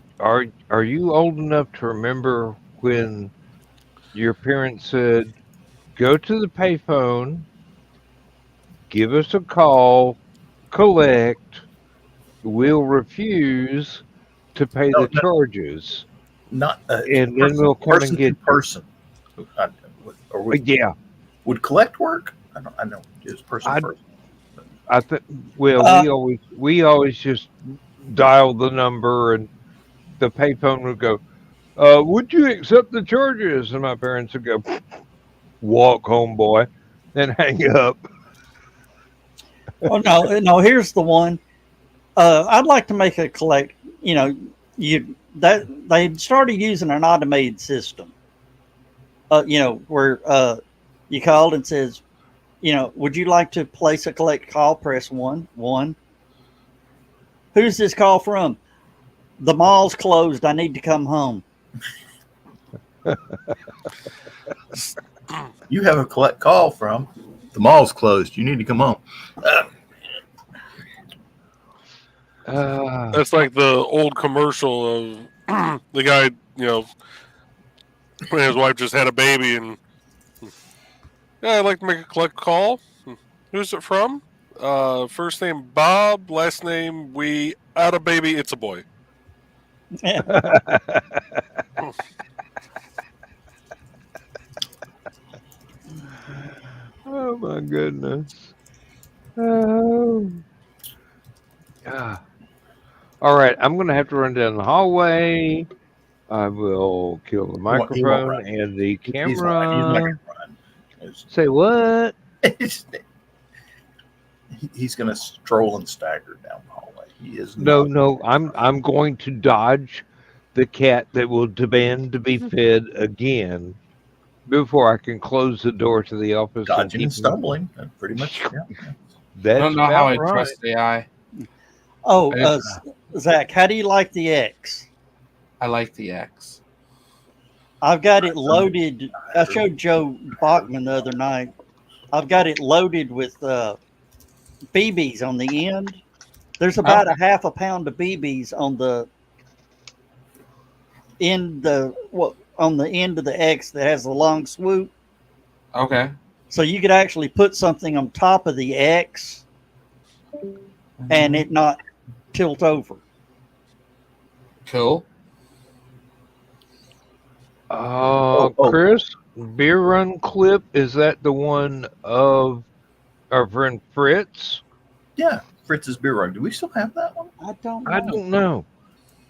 Speaker 2: you old enough to remember when your parents said, "Go to the payphone, give us a call, collect, we'll refuse to pay the charges,
Speaker 4: Not
Speaker 2: and then we'll come and get
Speaker 4: person. Or
Speaker 2: yeah."
Speaker 4: would collect work? I know it's person to person.
Speaker 2: I think. Well, we always just dial the number, and the payphone would go, "Would you accept the charges?" And my parents would go, "Walk home, boy," then hang up.
Speaker 6: Oh no! Here's the one. I'd like to make a collect. They started using an automated system. Where you called and says, would you like to place a collect call? Press 1. Who's this call from? The mall's closed. I need to come home.
Speaker 4: You have a collect call from the mall's closed. You need to come home.
Speaker 3: That's like the old commercial of the guy, when his wife just had a baby and, yeah, I'd like to make a collect call. Who's it from? First name Bob, last name we had a baby. It's a boy.
Speaker 2: Oh my goodness. Oh. All right, I'm going to have to run down the hallway. I will kill the microphone and the camera.
Speaker 4: He's not going to run.
Speaker 2: Say what?
Speaker 4: He's going to stroll and stagger down the hallway. He is
Speaker 2: no. I'm going to dodge the cat that will demand to be fed again before I can close the door to the office.
Speaker 4: Dodging and stumbling. Pretty much. Yeah.
Speaker 2: That's
Speaker 5: I don't know how I
Speaker 2: about right.
Speaker 5: trust AI.
Speaker 6: Oh, Zach, how do you like the X?
Speaker 5: I like the X.
Speaker 6: I've got it loaded. I showed Joe Bachman the other night. I've got it loaded with BBs on the end. There's about a half a pound of BBs on the end on the end of the X that has a long swoop.
Speaker 5: Okay.
Speaker 6: So you could actually put something on top of the X and it not tilt over.
Speaker 5: Cool.
Speaker 2: Chris, beer run clip, is that the one of our friend Fritz?
Speaker 4: Yeah, Fritz's beer run. Do we still have that one?
Speaker 6: I don't know.
Speaker 2: I don't know.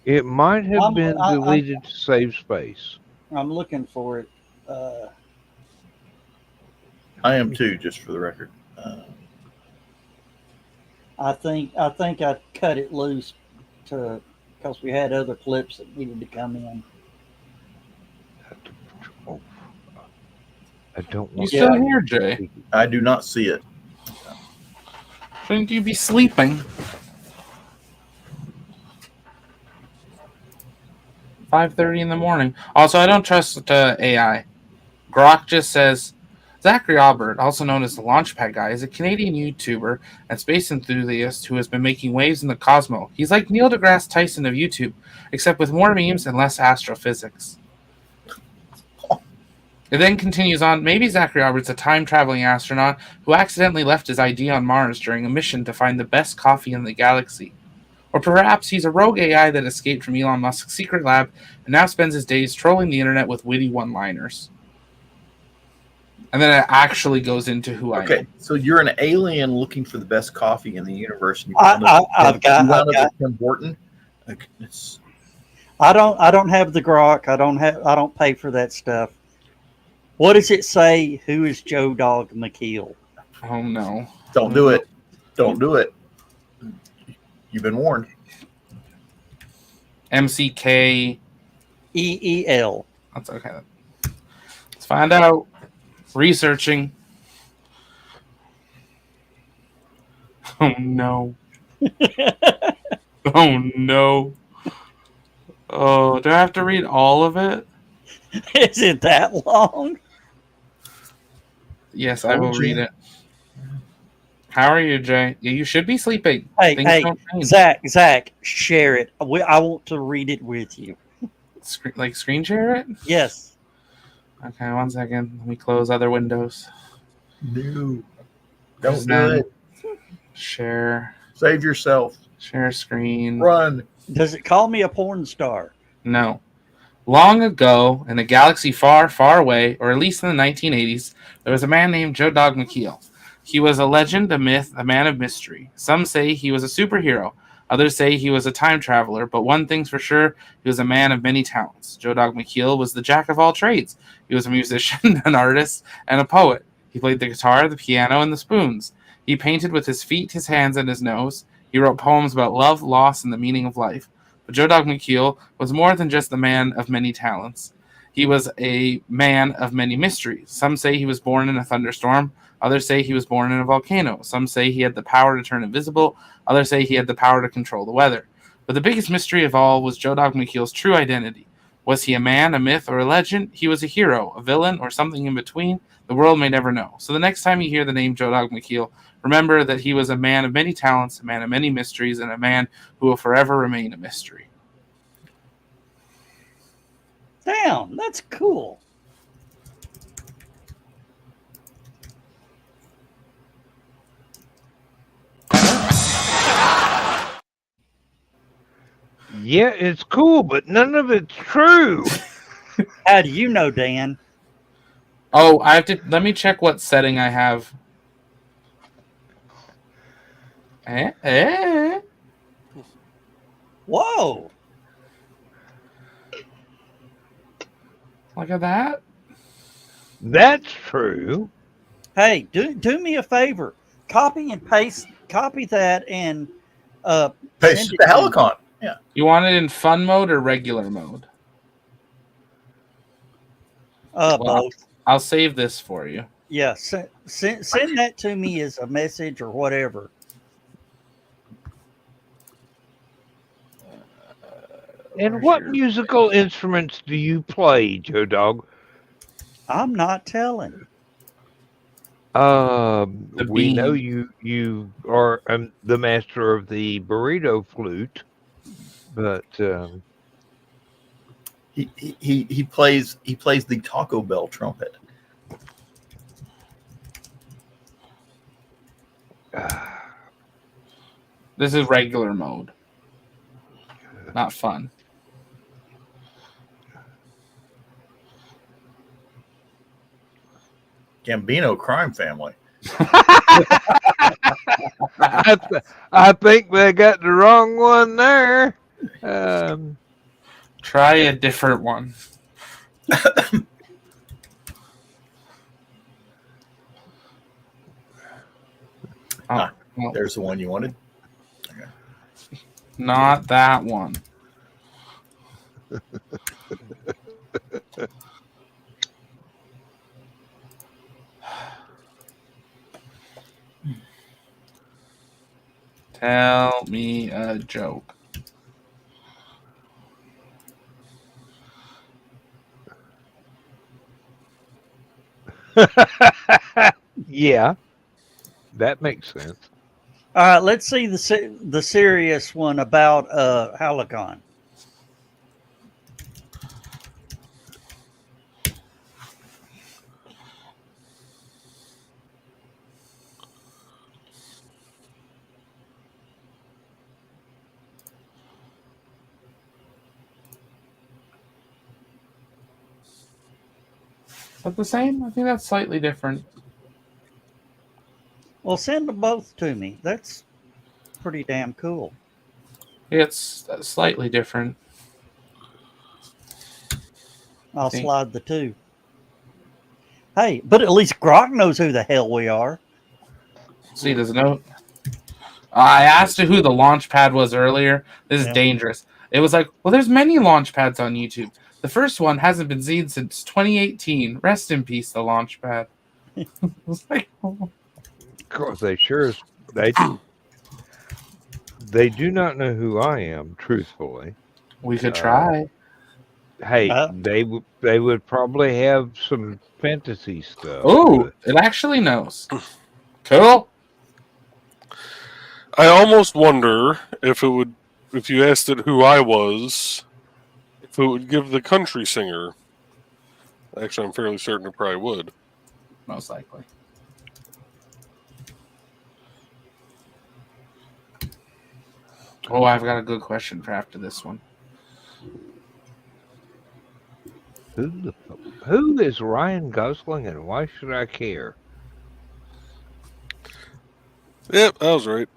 Speaker 2: It might have been deleted to save space.
Speaker 6: I'm looking for it.
Speaker 4: I am too, just for the record.
Speaker 6: I think I cut it loose because we had other clips that needed to come in.
Speaker 2: I don't
Speaker 5: You
Speaker 2: want
Speaker 5: still here, Jay?
Speaker 4: I do not see it.
Speaker 5: Shouldn't you be sleeping? 5:30 in the morning. Also, I don't trust AI. Grok just says, Zachary Albert, also known as the Launchpad Guy, is a Canadian YouTuber and space enthusiast who has been making waves in the cosmos. He's like Neil deGrasse Tyson of YouTube, except with more memes and less astrophysics. It then continues on, maybe Zachary Albert's a time-traveling astronaut who accidentally left his ID on Mars during a mission to find the best coffee in the galaxy. Or perhaps he's a rogue AI that escaped from Elon Musk's secret lab and now spends his days trolling the internet with witty one-liners. And then it actually goes into who I am.
Speaker 4: Okay, so you're an alien looking for the best coffee in the universe. And
Speaker 6: I've got
Speaker 4: Tim Horton. Okay,
Speaker 6: I don't have the Grok. I don't pay for that stuff. What does it say? Who is Joe Dog McKeel?
Speaker 5: Oh no!
Speaker 4: Don't do it! Don't do it! You've been warned.
Speaker 5: MCK
Speaker 6: EEL.
Speaker 5: That's okay. Let's find out. Researching. Oh no! Oh no! Oh, do I have to read all of it?
Speaker 6: Is it that long?
Speaker 5: Yes, I will read it. How are you, Jay? Yeah, you should be sleeping.
Speaker 6: Hey, Zach, share it. I want to read it with you.
Speaker 5: Screen share it?
Speaker 6: Yes.
Speaker 5: Okay, 1 second. Let me close other windows.
Speaker 4: No. Don't do it.
Speaker 5: Share.
Speaker 4: Save yourself.
Speaker 5: Share screen.
Speaker 4: Run.
Speaker 6: Does it call me a porn star?
Speaker 5: No. Long ago, in a galaxy far, far away, or at least in the 1980s, there was a man named Joe Dog McKeel. He was a legend, a myth, a man of mystery. Some say he was a superhero. Others say he was a time traveler, but one thing's for sure, he was a man of many talents. Joe Dog McKeel was the jack of all trades. He was a musician, an artist, and a poet. He played the guitar, the piano, and the spoons. He painted with his feet, his hands, and his nose. He wrote poems about love, loss, and the meaning of life. But Joe Dog McKeel was more than just a man of many talents. He was a man of many mysteries. Some say he was born in a thunderstorm. Others say he was born in a volcano. Some say he had the power to turn invisible. Others say he had the power to control the weather. But the biggest mystery of all was Joe Dog McKeel's true identity. Was he a man, a myth, or a legend? He was a hero, a villain, or something in between? The world may never know. So the next time you hear the name Joe Dog McKeel, remember that he was a man of many talents, a man of many mysteries, and a man who will forever remain a mystery.
Speaker 6: Damn, that's cool.
Speaker 2: Yeah, it's cool, but none of it's true.
Speaker 6: How do you know, Dan?
Speaker 5: Oh, I have to. Let me check what setting I have.
Speaker 6: Whoa.
Speaker 5: Look at that.
Speaker 2: That's true.
Speaker 6: Hey, do me a favor. Copy and paste. Copy that and
Speaker 4: Paste it to HallowCon.
Speaker 5: You want it in fun mode or regular mode?
Speaker 6: Both.
Speaker 5: I'll save this for you.
Speaker 6: Yeah, send that to me as a message or whatever.
Speaker 2: And
Speaker 5: Where's
Speaker 2: what
Speaker 5: your-
Speaker 2: musical instruments do you play, Joe Dog?
Speaker 6: I'm not telling.
Speaker 2: We know
Speaker 5: bean.
Speaker 2: you are the master of the burrito flute, but
Speaker 4: He plays the Taco Bell trumpet.
Speaker 5: This is regular mode. Not fun.
Speaker 4: Gambino crime family.
Speaker 2: I think they got the wrong one there.
Speaker 5: Try a different one. Oh, well,
Speaker 4: There's the one you wanted.
Speaker 5: not that one. Tell me a joke.
Speaker 2: Yeah, that makes sense.
Speaker 6: All right, let's see the serious one about HallowCon.
Speaker 5: Is that the same? I think that's slightly different.
Speaker 6: Well, send them both to me. That's pretty damn cool.
Speaker 5: It's slightly different.
Speaker 6: I'll
Speaker 5: Think-
Speaker 6: slide the two. Hey, but at least Grok knows who the hell we are.
Speaker 5: See, there's no. I asked you who the launch pad was earlier. This is
Speaker 6: Yeah.
Speaker 5: dangerous. It was like, well, there's many launch pads on YouTube. The first one hasn't been seen since 2018. Rest in peace, the launch pad. It was like, oh.
Speaker 2: Of course, they do not know who I am. Truthfully,
Speaker 5: We could try.
Speaker 2: hey,
Speaker 6: Uh,
Speaker 2: they would probably have some fantasy stuff.
Speaker 5: Oh, it actually knows. Cool.
Speaker 3: I almost wonder if you asked it who I was, if it would give the country singer. Actually, I'm fairly certain it probably would.
Speaker 5: Most likely. Oh, I've got a good question for after this one.
Speaker 2: Who is Ryan Gosling, and why should I care?
Speaker 3: Yep, I was right.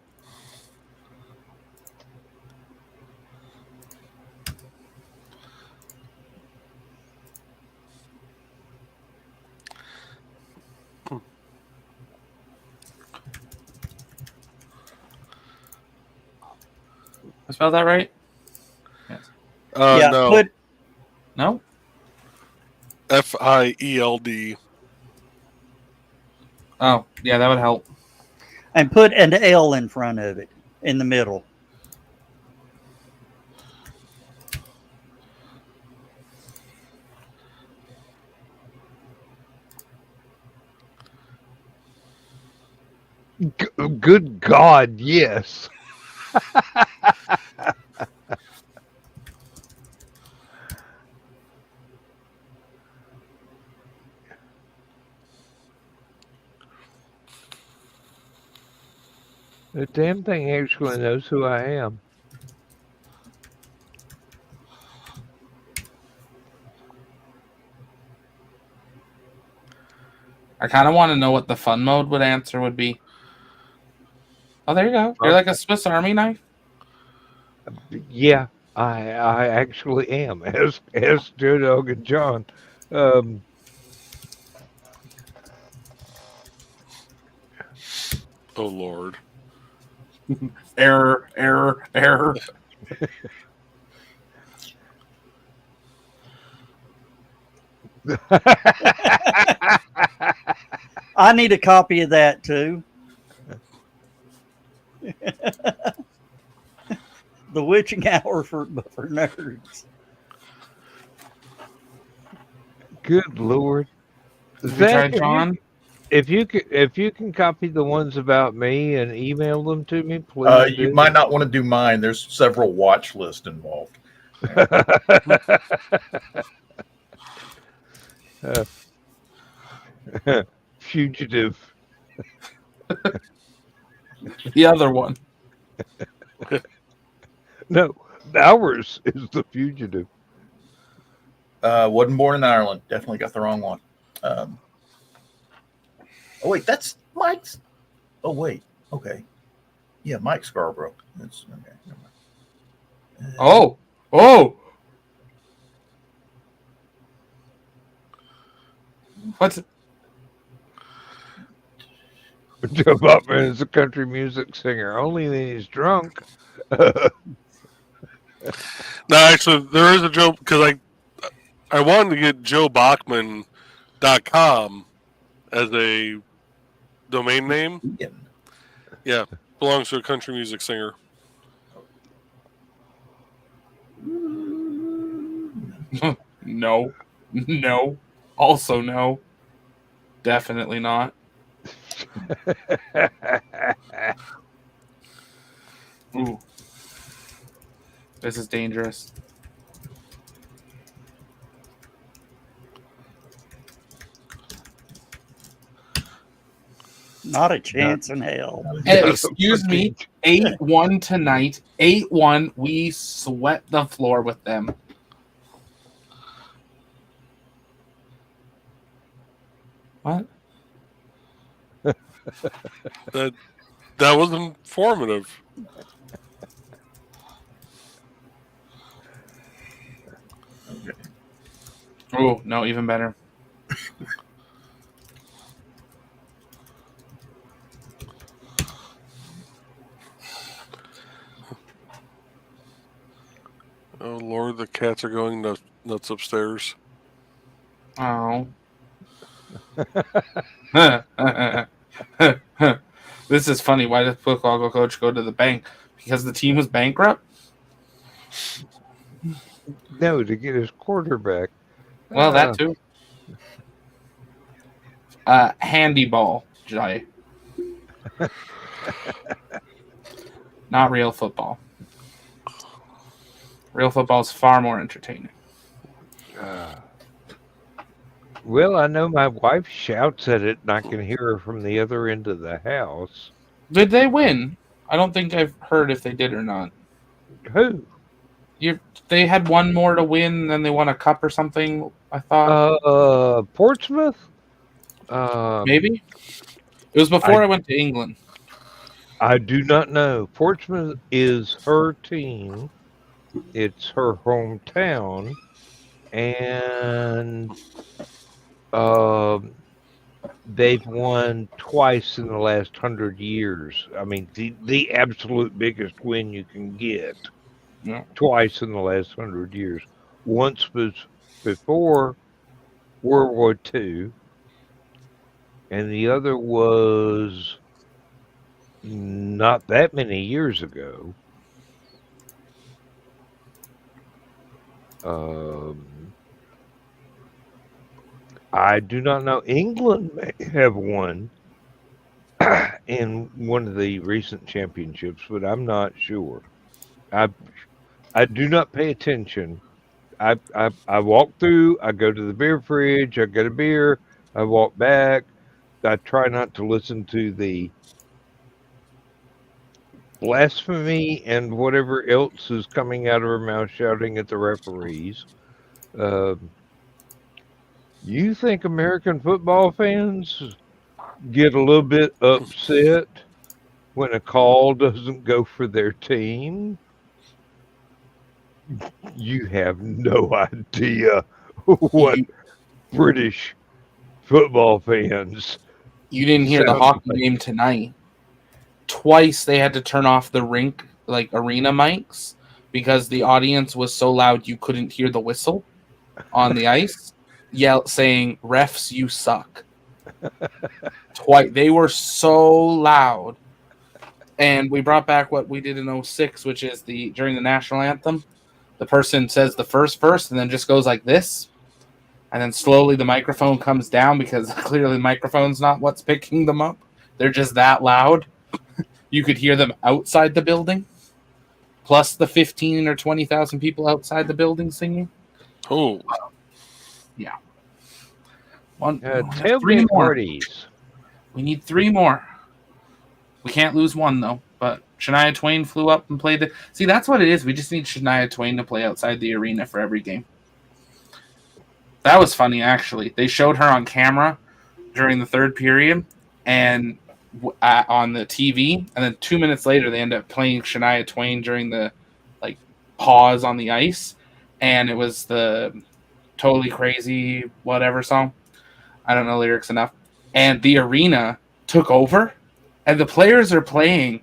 Speaker 5: I spelled that right?
Speaker 6: yeah,
Speaker 3: No.
Speaker 6: put
Speaker 5: No?
Speaker 3: Field.
Speaker 5: Oh, yeah, that would help.
Speaker 6: and put an L in front of it in the middle.
Speaker 2: Good God, yes. The damn thing actually knows who I am.
Speaker 5: I kind of want to know what the fun mode answer would be. Oh, there you go. You're like a Swiss Army knife.
Speaker 2: Yeah, I actually am. As Joe Dog and John.
Speaker 3: Oh Lord.
Speaker 5: Error, error, error.
Speaker 6: I need a copy of that too. The Witching Hour for nerds.
Speaker 2: Good Lord.
Speaker 5: Have you tried
Speaker 2: Zach,
Speaker 5: John?
Speaker 2: if you can copy the ones about me and email them to me, please
Speaker 4: You
Speaker 2: do.
Speaker 4: might not want to do mine. There's several watch lists involved.
Speaker 2: Fugitive.
Speaker 5: The other one.
Speaker 2: No, ours is the fugitive.
Speaker 4: Wasn't born in Ireland. Definitely got the wrong one. Oh wait, that's Mike's. Oh wait, okay. Yeah, Mike Scarborough. That's okay. Never mind.
Speaker 5: Oh. What's
Speaker 2: Joe Buckman is a country music singer. Only when he's drunk.
Speaker 3: No, actually, there is a joke because I wanted to get joebachman.com as a domain name. Yeah, belongs to a country music singer.
Speaker 5: No. Also no. Definitely not. Ooh. This is dangerous.
Speaker 6: Not a chance in hell.
Speaker 5: Hey, excuse me. 8-1 tonight. 8-1. We swept the floor with them. What?
Speaker 3: That was informative.
Speaker 5: Oh, no, even better.
Speaker 3: Oh Lord, the cats are going nuts upstairs.
Speaker 5: Oh. This is funny. Why did football coach go to the bank? Because the team was bankrupt?
Speaker 2: No, to get his quarterback.
Speaker 5: Well, that too. Handy ball, Jai. Not real football. Real football is far more entertaining.
Speaker 2: Well, I know my wife shouts at it, and I can hear her from the other end of the house.
Speaker 5: Did they win? I don't think I've heard if they did or not.
Speaker 2: Who?
Speaker 5: They had one more to win, and then they won a cup or something, I thought.
Speaker 2: Portsmouth?
Speaker 5: Maybe? It was before I went to England.
Speaker 2: I do not know. Portsmouth is her team. It's her hometown. And they've won twice in the last 100 years. I mean, the absolute biggest win you can get.
Speaker 5: Yeah.
Speaker 2: Twice in the last 100 years. Once was before World War II, and the other was not that many years ago. I do not know. England may have won in one of the recent championships, but I'm not sure. I do not pay attention. I walk through, I go to the beer fridge, I get a beer, I walk back. I try not to listen to the blasphemy and whatever else is coming out of her mouth shouting at the referees. You think American football fans get a little bit upset when a call doesn't go for their team? You have no idea what British football fans.
Speaker 5: You didn't hear the hockey game tonight. Twice they had to turn off the rink, like arena mics, because the audience was so loud you couldn't hear the whistle on the ice, saying, "Refs, you suck." Twice. They were so loud. And we brought back what we did in 06, which is during the national anthem, the person says the first verse and then just goes like this. And then slowly the microphone comes down because clearly the microphone's not what's picking them up. They're just that loud. You could hear them outside the building, plus the 15 or 20,000 people outside the building singing.
Speaker 3: Oh,
Speaker 5: Yeah. We have 3
Speaker 2: tailgate
Speaker 5: more.
Speaker 2: parties.
Speaker 5: We need 3 more. We can't lose one, though. But Shania Twain flew up and played See, that's what it is. We just need Shania Twain to play outside the arena for every game. That was funny, actually. They showed her on camera during the third period and on the TV. And then 2 minutes later, they ended up playing Shania Twain during the pause on the ice. And it was the Totally Crazy whatever song. I don't know lyrics enough. And the arena took over. And the players are playing,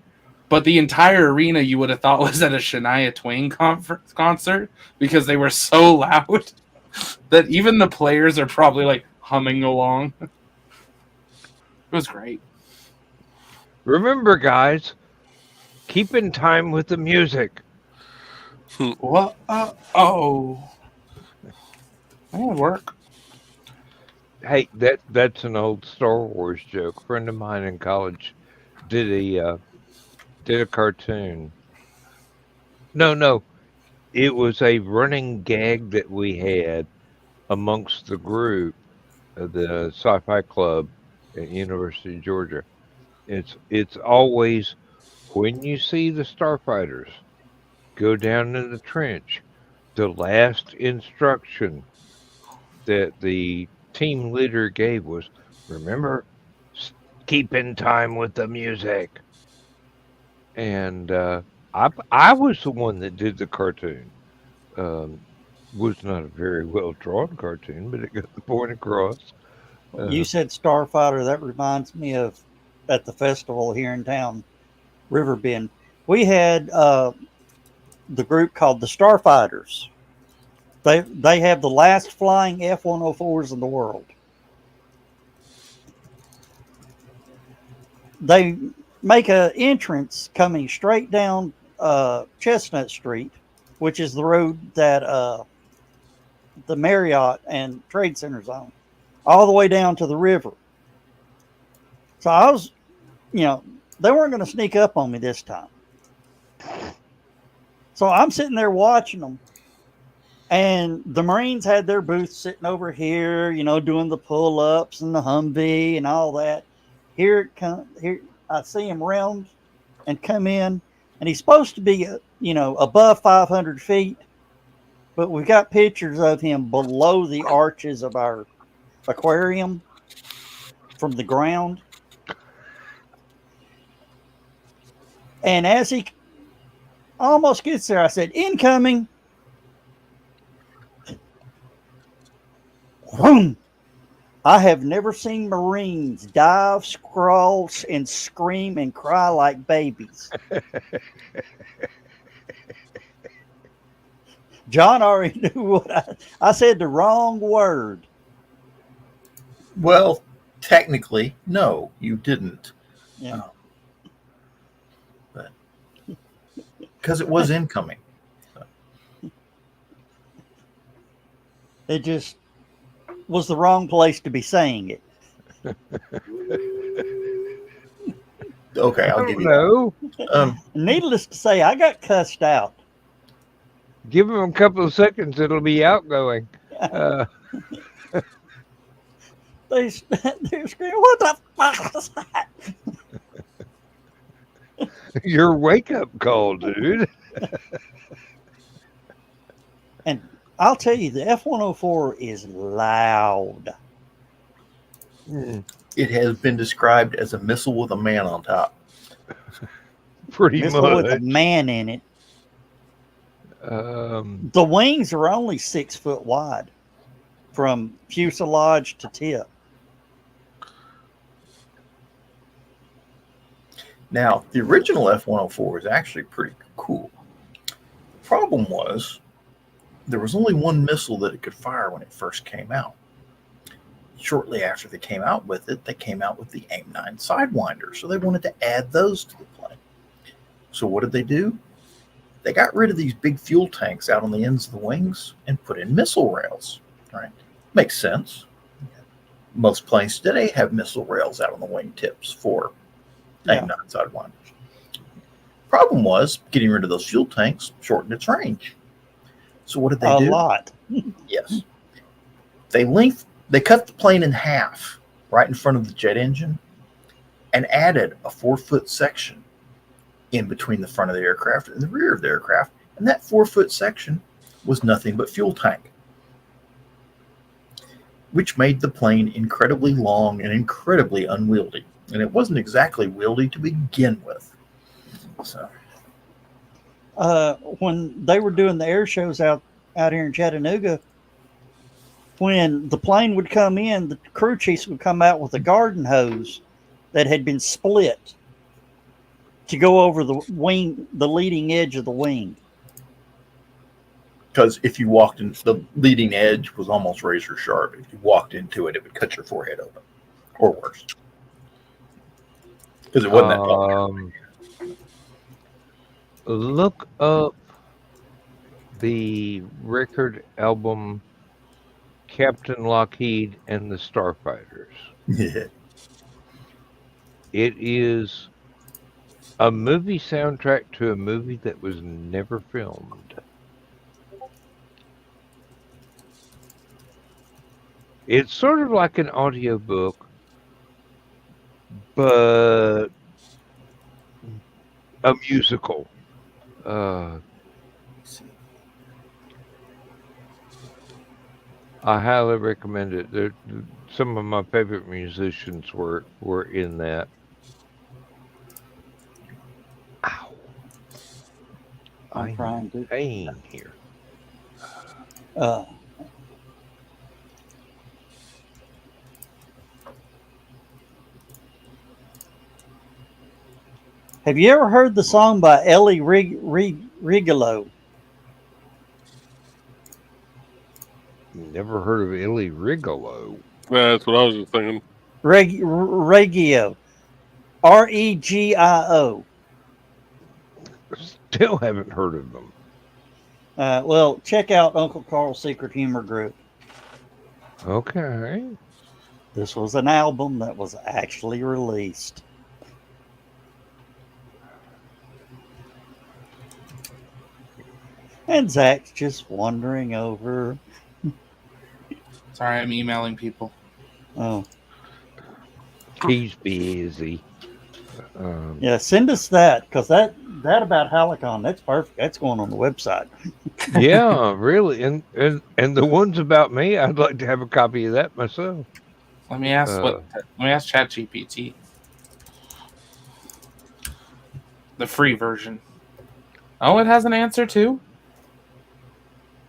Speaker 5: but the entire arena you would have thought was at a Shania Twain concert because they were so loud that even the players are probably humming along. It was great.
Speaker 2: Remember, guys, keep in time with the music.
Speaker 5: What? Oh. That'll work.
Speaker 2: Hey, that's an old Star Wars joke. A friend of mine in college did a cartoon. No. It was a running gag that we had amongst the group of the Sci-Fi Club at University of Georgia. It's always when you see the starfighters go down in the trench, the last instruction that the team leader gave was, remember, keep in time with the music. And I was the one that did the cartoon. Was not a very well drawn cartoon, but it got the point across.
Speaker 6: You said Starfighter. That reminds me of at the festival here in town, Riverbend. We had the group called the Starfighters. They have the last flying F-104s in the world. They make an entrance coming straight down Chestnut Street, which is the road that the Marriott and Trade Center's on, all the way down to the river. So I was, they weren't going to sneak up on me this time. So I'm sitting there watching them. And the Marines had their booth sitting over here, doing the pull-ups and the Humvee and all that. Here I see him round and come in, and he's supposed to be, above 500 feet, but we've got pictures of him below the arches of our aquarium from the ground. And as he almost gets there, I said, incoming. Boom. I have never seen Marines dive, scrawl, and scream and cry like babies. John already knew what I said the wrong word.
Speaker 4: Well, technically, no, you didn't.
Speaker 6: Yeah.
Speaker 4: But because it was incoming.
Speaker 6: It just was the wrong place to be saying it.
Speaker 4: Okay, I'll give you that.
Speaker 6: Needless to say, I got cussed out.
Speaker 2: Give them a couple of seconds, it'll be outgoing.
Speaker 6: They're screaming, what the fuck was that?
Speaker 2: Your wake-up call, dude.
Speaker 6: And I'll tell you, the F-104 is loud.
Speaker 4: It has been described as a missile with a man on top.
Speaker 2: Pretty
Speaker 6: Missile
Speaker 2: much.
Speaker 6: with a man in it. The wings are only 6 foot wide from fuselage to tip.
Speaker 4: Now, the original F-104 is actually pretty cool. Problem was, there was only one missile that it could fire when it first came out. Shortly after they came out with it, they came out with the AIM-9 Sidewinder. So they wanted to add those to the plane. So what did they do? They got rid of these big fuel tanks out on the ends of the wings and put in missile rails. Right? Makes sense. Most planes today have missile rails out on the wing tips for AIM-9 Sidewinders. Problem was, getting rid of those fuel tanks shortened its range. So what did they do?
Speaker 6: A lot.
Speaker 4: Yes. They cut the plane in half right in front of the jet engine and added a 4-foot section in between the front of the aircraft and the rear of the aircraft. And that 4-foot section was nothing but fuel tank, which made the plane incredibly long and incredibly unwieldy. And it wasn't exactly wieldy to begin with. So,
Speaker 6: when they were doing the air shows out here in Chattanooga, when the plane would come in, the crew chiefs would come out with a garden hose that had been split to go over the wing, the leading edge of the wing.
Speaker 4: because if you walked in, the leading edge was almost razor sharp. If you walked into it, it would cut your forehead open, or worse, because it wasn't that long.
Speaker 2: Look up the record album Captain Lockheed and the Starfighters.
Speaker 4: Yeah.
Speaker 2: It is a movie soundtrack to a movie that was never filmed. It's sort of like an audiobook, but a musical. I highly recommend it. Some of my favorite musicians were in that. Ow.
Speaker 6: I'm trying to.
Speaker 2: Pain here.
Speaker 6: Have you ever heard the song by Ellie Rigolo?
Speaker 2: Never heard of Ellie Rigolo.
Speaker 3: That's what I was just thinking.
Speaker 6: Regio. Regio.
Speaker 2: Still haven't heard of them.
Speaker 6: Well, check out Uncle Carl's Secret Humor Group.
Speaker 2: Okay.
Speaker 6: This was an album that was actually released. And Zach's just wandering over.
Speaker 5: Sorry, I'm emailing people.
Speaker 6: Oh.
Speaker 2: He's busy.
Speaker 6: Yeah, send us that, because that about HallowCon, that's perfect. That's going on the website.
Speaker 2: Yeah, really. And the ones about me, I'd like to have a copy of that myself.
Speaker 5: Let me ask ChatGPT. The free version. Oh, it has an answer too.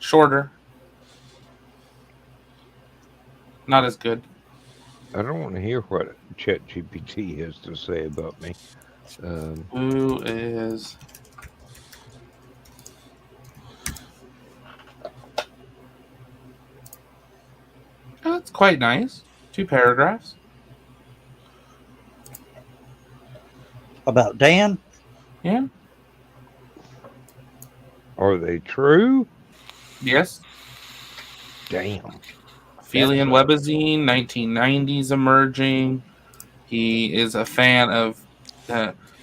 Speaker 5: Shorter. Not as good.
Speaker 2: I don't want to hear what ChatGPT has to say about me.
Speaker 5: Who is... Oh, that's quite nice. 2 paragraphs.
Speaker 6: About Dan?
Speaker 5: Yeah.
Speaker 2: Are they true?
Speaker 5: Yes.
Speaker 2: Damn.
Speaker 5: Felian Webazine, 1990s emerging. He is a fan of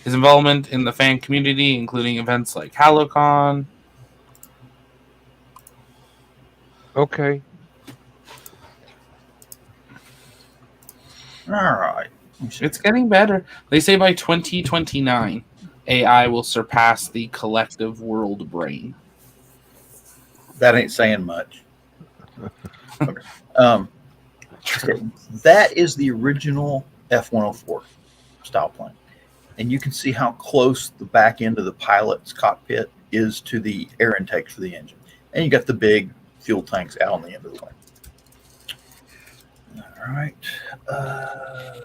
Speaker 5: his involvement in the fan community, including events like HallowCon.
Speaker 2: Okay.
Speaker 4: All right.
Speaker 5: It's getting better. They say by 2029, AI will surpass the collective world brain.
Speaker 4: That ain't saying much. Okay. Okay. That is the original F-104 style plane. And you can see how close the back end of the pilot's cockpit is to the air intakes for the engine. And you got the big fuel tanks out on the end of the plane. All right. Let's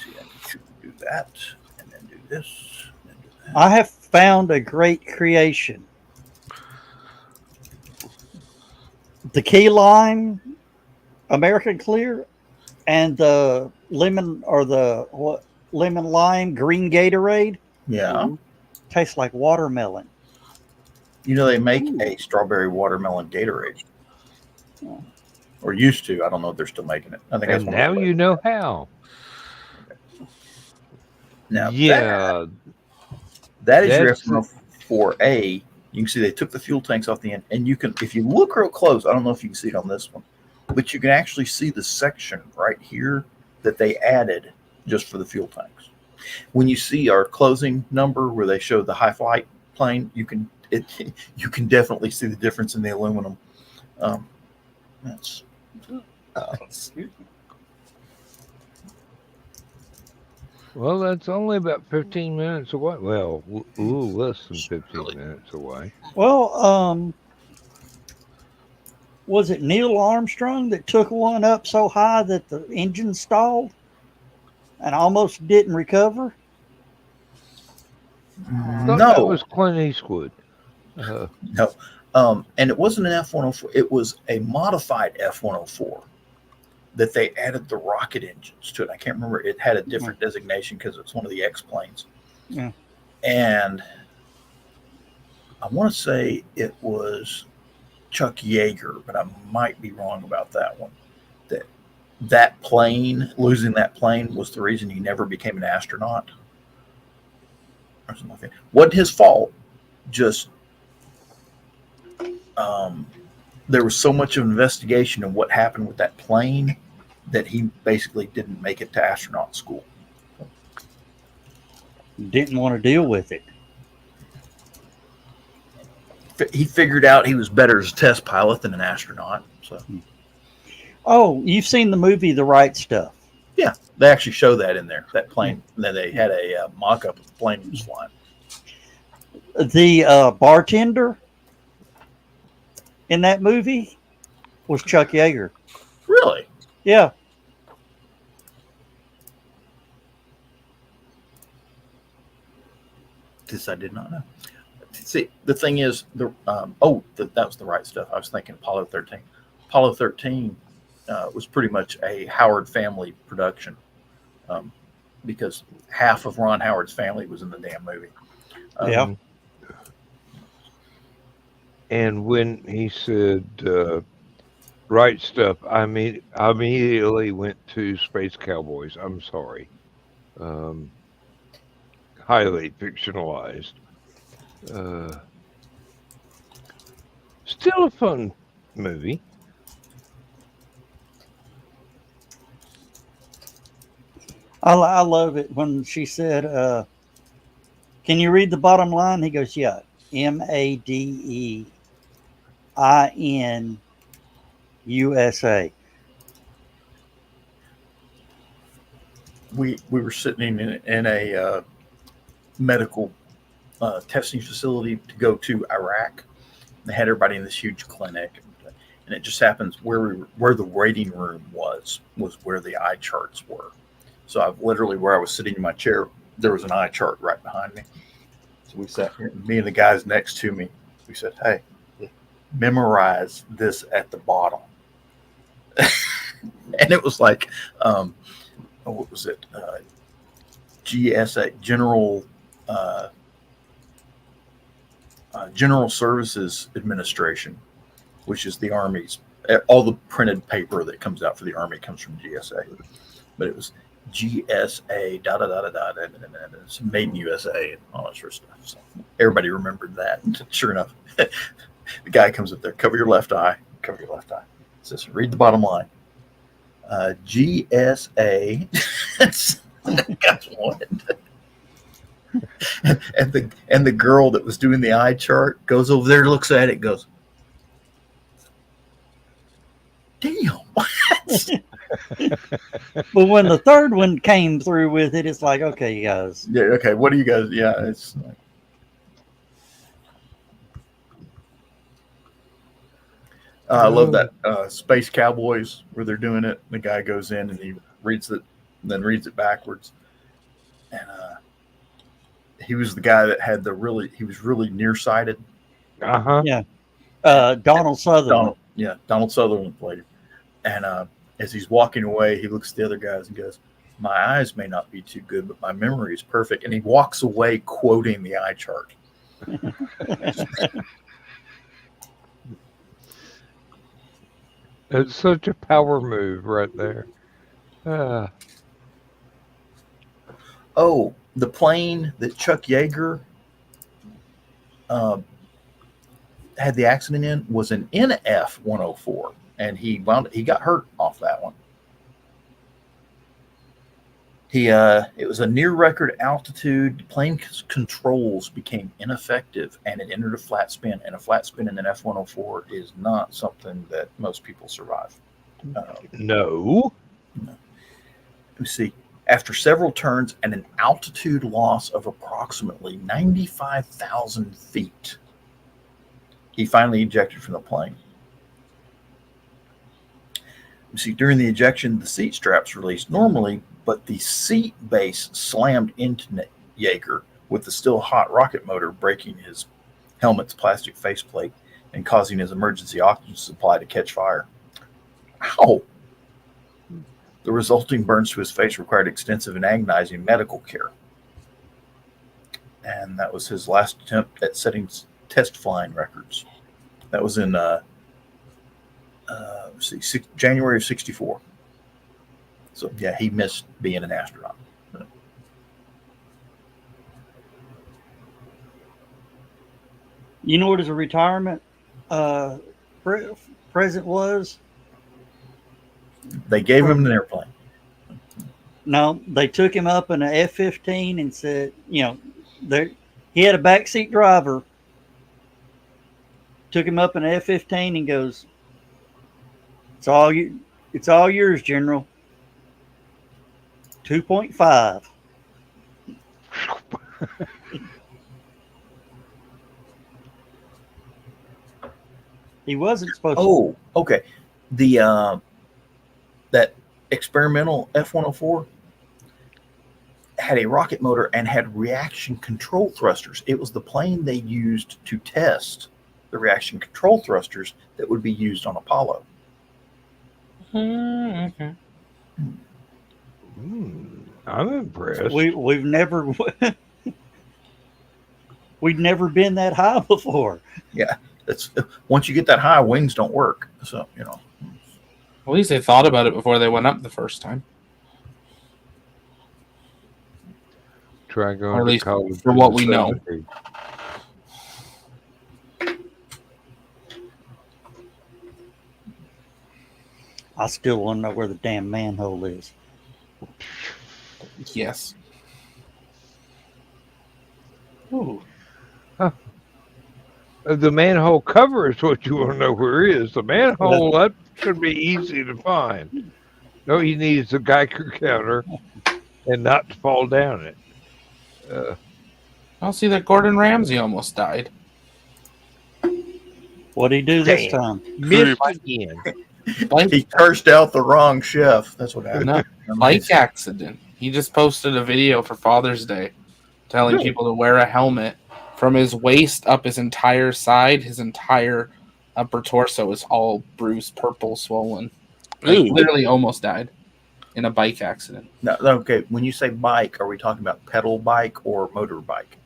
Speaker 4: see, I should do that, and then do this, and then do that.
Speaker 6: I have found a great creation. The key lime, American Clear, and the lemon lemon lime green Gatorade
Speaker 4: Yeah.
Speaker 6: tastes like watermelon.
Speaker 4: You know, they make a strawberry watermelon Gatorade. Or used to. I don't know if they're still making it. I think that's
Speaker 2: And
Speaker 4: one of
Speaker 2: now
Speaker 4: the
Speaker 2: you know how.
Speaker 4: Now
Speaker 2: Yeah,
Speaker 4: that is your
Speaker 2: that's the-
Speaker 4: F-104A. You can see they took the fuel tanks off the end, and you can, if you look real close, I don't know if you can see it on this one, but you can actually see the section right here that they added just for the fuel tanks. When you see our closing number where they show the high flight plane, you can definitely see the difference in the aluminum. That's
Speaker 2: Well, that's only about 15 minutes away. Well, a little less than 15 minutes away.
Speaker 6: Well, was it Neil Armstrong that took one up so high that the engine stalled and almost didn't recover?
Speaker 2: Thought that was Clint Eastwood.
Speaker 4: No. And it wasn't an F-104. It was a modified F-104 that they added the rocket engines to it. I can't remember. It had a different designation because it's one of the X planes.
Speaker 6: Yeah.
Speaker 4: And I want to say it was Chuck Yeager, but I might be wrong about that one. That plane, losing that plane, was the reason he never became an astronaut. Or something like that. Wasn't his fault. Just there was so much of investigation of what happened with that plane that he basically didn't make it to astronaut school.
Speaker 6: Didn't want to deal with it.
Speaker 4: He figured out he was better as a test pilot than an astronaut. So,
Speaker 6: Oh, you've seen the movie The Right Stuff.
Speaker 4: yeah, they actually show that in there. That plane. And then they had a mock-up of the plane he was flying.
Speaker 6: The bartender in that movie was Chuck Yeager.
Speaker 4: Really?
Speaker 6: Yeah.
Speaker 4: This I did not know. See, the thing is, that was The Right Stuff. I was thinking Apollo 13. Apollo 13 was pretty much a Howard family production because half of Ron Howard's family was in the damn movie.
Speaker 6: Yeah.
Speaker 2: And when he said right stuff, I immediately went to Space Cowboys. I'm sorry. Highly fictionalized. Still a fun movie.
Speaker 6: I love it when she said, can you read the bottom line? He goes, yeah. MADEIN USA.
Speaker 4: We were sitting in a medical testing facility to go to Iraq. They had everybody in this huge clinic, and it just happens where the waiting room was where the eye charts were. So I've literally, where I was sitting in my chair, there was an eye chart right behind me. So we sat here, me and the guys next to me, we said, hey, memorize this at the bottom. And it was like, what was it? GSA, General Services Administration, which is the Army's, all the printed paper that comes out for the Army comes from GSA. But it was GSA, it's made in USA and all that sort of stuff. So everybody remembered that. And sure enough, the guy comes up there, cover your left eye. It says, read the bottom line. GSA. That's one. And the girl that was doing the eye chart goes over there, looks at it, goes, damn.
Speaker 6: But when the third one came through with it, it's like, okay, guys.
Speaker 4: Yeah, okay, what do you guys, yeah, it's like, I love that Space Cowboys where they're doing it. The guy goes in and he reads it, then reads it backwards. And He was the guy that had he was really nearsighted.
Speaker 6: Yeah. Donald Sutherland.
Speaker 4: Donald Sutherland played him. And as he's walking away, he looks at the other guys and goes, "My eyes may not be too good, but my memory is perfect." And he walks away quoting the eye chart.
Speaker 2: It's such a power move right there.
Speaker 4: Oh, the plane that Chuck Yeager had the accident in was an NF 104, and he got hurt off that one. It was a near record altitude. Plane controls became ineffective, and it entered a flat spin. And a flat spin in an F-104 is not something that most people survive.
Speaker 2: No.
Speaker 4: You see, after several turns and an altitude loss of approximately 95,000 feet, he finally ejected from the plane. You see, during the ejection, the seat straps released normally, but the seat base slammed into Yeager with the still hot rocket motor, breaking his helmet's plastic faceplate and causing his emergency oxygen supply to catch fire. Ow! The resulting burns to his face required extensive and agonizing medical care. And that was his last attempt at setting test flying records. That was in January of '64. So, yeah, he missed being an astronaut.
Speaker 6: You know what his retirement present was?
Speaker 4: They gave him an airplane.
Speaker 6: No, they took him up in an F-15 and said, he had a backseat driver. Took him up in an F-15 and goes, "It's all yours, General." 2.5. He wasn't supposed to.
Speaker 4: Oh, okay. The that experimental F-104 had a rocket motor and had reaction control thrusters. It was the plane they used to test the reaction control thrusters that would be used on Apollo.
Speaker 5: Okay.
Speaker 2: I'm impressed.
Speaker 6: We've never we'd never been that high before.
Speaker 4: Yeah, it's once you get that high, wings don't work. So
Speaker 5: At least they thought about it before they went up the first time.
Speaker 2: Try going
Speaker 5: Or at
Speaker 2: to
Speaker 5: least
Speaker 2: college
Speaker 5: for what we know.
Speaker 6: I still want to know where the damn manhole is.
Speaker 5: Yes.
Speaker 6: Ooh.
Speaker 2: The manhole cover is what you want to know where it is. The manhole, that should be easy to find. No, he needs a Geiger counter and not to fall down it.
Speaker 5: I'll see that Gordon Ramsay almost died.
Speaker 6: What'd he do this time?
Speaker 2: Missed again.
Speaker 4: he cursed out the wrong chef. That's what happened.
Speaker 5: No, bike accident. He just posted a video for Father's Day telling people to wear a helmet. From his waist up his entire side, his entire upper torso is all bruised, purple, swollen. Like, literally almost died in a bike accident.
Speaker 4: No, okay. When you say bike, are we talking about pedal bike or motorbike?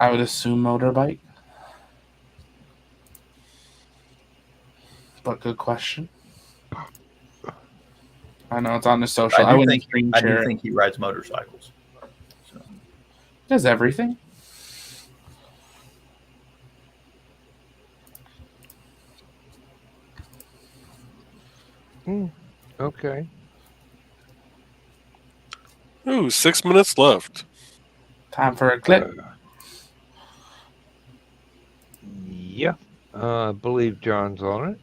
Speaker 5: I would assume motorbike. But good question. I know it's on the social. I do
Speaker 4: think he rides motorcycles. So.
Speaker 5: Does everything.
Speaker 2: Okay.
Speaker 3: Ooh, 6 minutes left.
Speaker 5: Time for a clip.
Speaker 2: Yeah. I believe John's on it.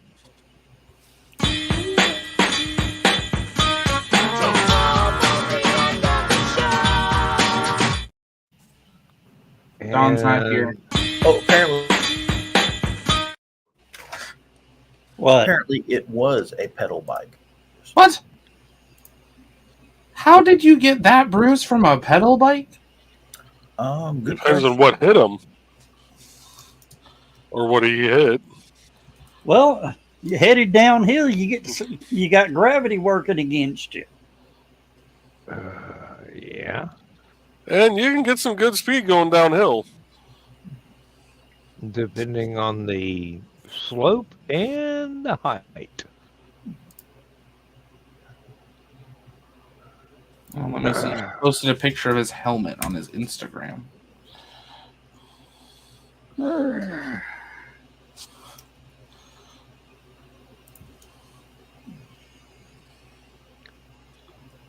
Speaker 5: Don's not here.
Speaker 4: Oh, apparently.
Speaker 6: What?
Speaker 4: Apparently, it was a pedal bike.
Speaker 5: What? How did you get that bruise from a pedal bike?
Speaker 4: Good
Speaker 3: Depends
Speaker 4: question.
Speaker 3: on what hit him or what he hit.
Speaker 6: Well, you headed downhill. You got gravity working against you.
Speaker 2: Yeah.
Speaker 3: And you can get some good speed going downhill.
Speaker 2: Depending on the slope and the height.
Speaker 5: Oh, let me see. He posted a picture of his helmet on his Instagram.
Speaker 2: I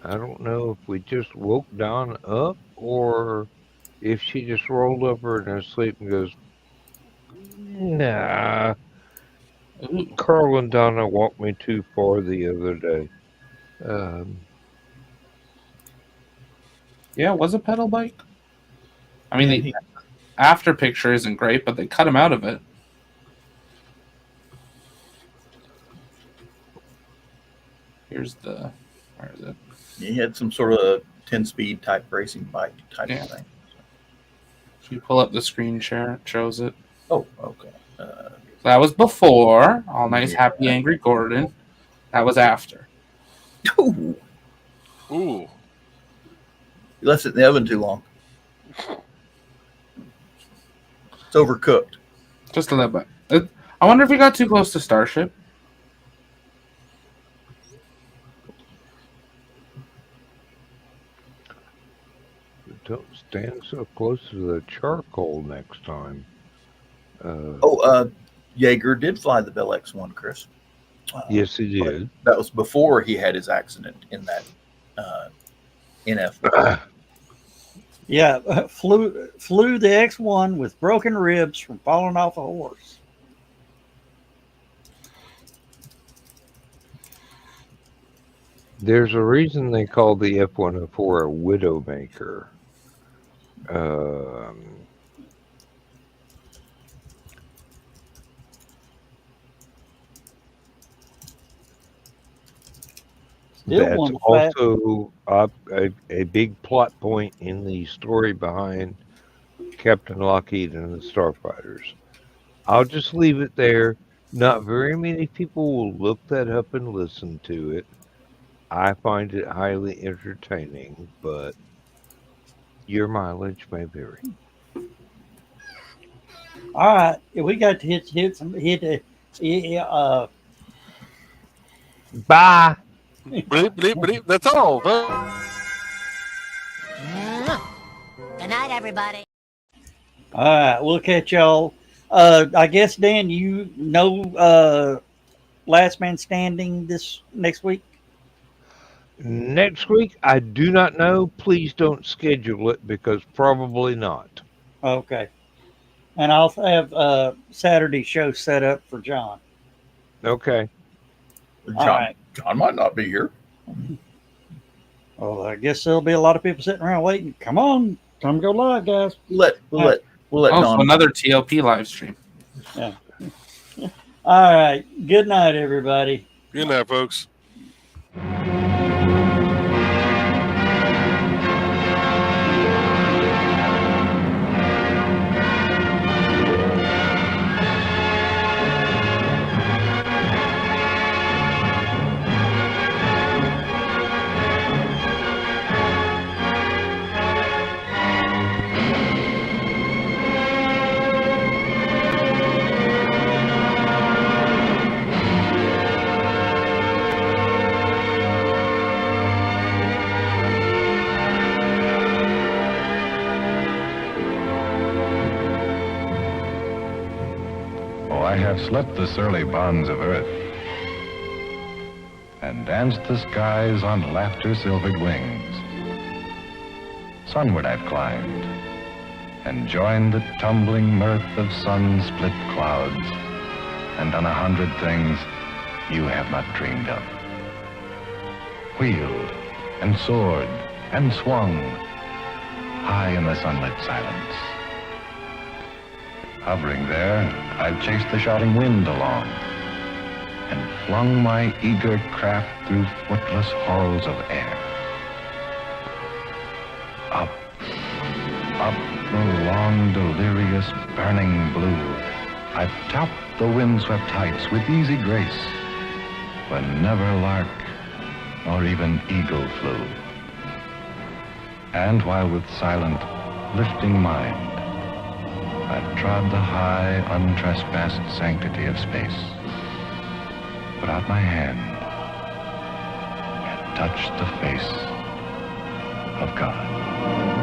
Speaker 2: don't know if we just woke Dawn up or if she just rolled over in her sleep and goes, nah.
Speaker 5: Ooh.
Speaker 2: Carl and Donna walked me too far the other day.
Speaker 5: Yeah, it was a pedal bike. I mean,
Speaker 4: Yeah,
Speaker 5: the after picture isn't great, but they cut him out of it. Here's the... Where is it?
Speaker 4: he had some sort of 10-speed type racing bike type
Speaker 5: Yeah.
Speaker 4: of thing.
Speaker 5: If you pull up the screen share, it shows it.
Speaker 4: Oh, okay.
Speaker 5: That was before. All nice,
Speaker 4: Yeah.
Speaker 5: happy, angry Gordon. That was after.
Speaker 4: Ooh,
Speaker 3: Ooh.
Speaker 4: you left it in the oven too long. It's overcooked.
Speaker 5: Just a little bit. I wonder if he got too close to Starship.
Speaker 2: Don't stand so close to the charcoal next time.
Speaker 4: Jaeger did fly the Bell X1, Chris.
Speaker 2: Yes, he did.
Speaker 4: That was before he had his accident in that NF.
Speaker 6: Yeah, flew the X1 with broken ribs from falling off a horse.
Speaker 2: There's a reason they call the F-104 a widowmaker.
Speaker 6: Still
Speaker 2: That's
Speaker 6: one
Speaker 2: also a big plot point in the story behind Captain Lockheed and the Starfighters. I'll just leave it there. Not very many people will look that up and listen to it. I find it highly entertaining, but your mileage may vary.
Speaker 6: All right, we got to hit
Speaker 2: Bye.
Speaker 3: Bleep, bleep, bleep. That's all.
Speaker 7: Good night, everybody.
Speaker 6: All right, we'll catch y'all. I guess Dan, you know, Last Man Standing this next week.
Speaker 2: Next week, I do not know. Please don't schedule it because probably not.
Speaker 6: Okay, and I'll have Saturday show set up for John.
Speaker 2: Okay.
Speaker 4: John,
Speaker 6: All right.
Speaker 4: John might not be here.
Speaker 6: Well, I guess there'll be a lot of people sitting around waiting. Come on, come go live, guys.
Speaker 4: We'll let
Speaker 5: Oh,
Speaker 4: Don.
Speaker 5: so another TLP live stream.
Speaker 6: Yeah. All right. Good night, everybody.
Speaker 3: Good night, folks.
Speaker 8: I have slept the surly bonds of earth and danced the skies on laughter-silvered wings. Sunward I've climbed and joined the tumbling mirth of sun-split clouds and done 100 things you have not dreamed of. Wheeled and soared and swung high in the sunlit silence. Hovering there, I've chased the shouting wind along and flung my eager craft through footless halls of air. Up, up, long, delirious, burning blue, I've topped the windswept heights with easy grace, when never lark nor even eagle flew. And while with silent, lifting mind, I've trod the high, untrespassed sanctity of space, put out my hand and touched the face of God.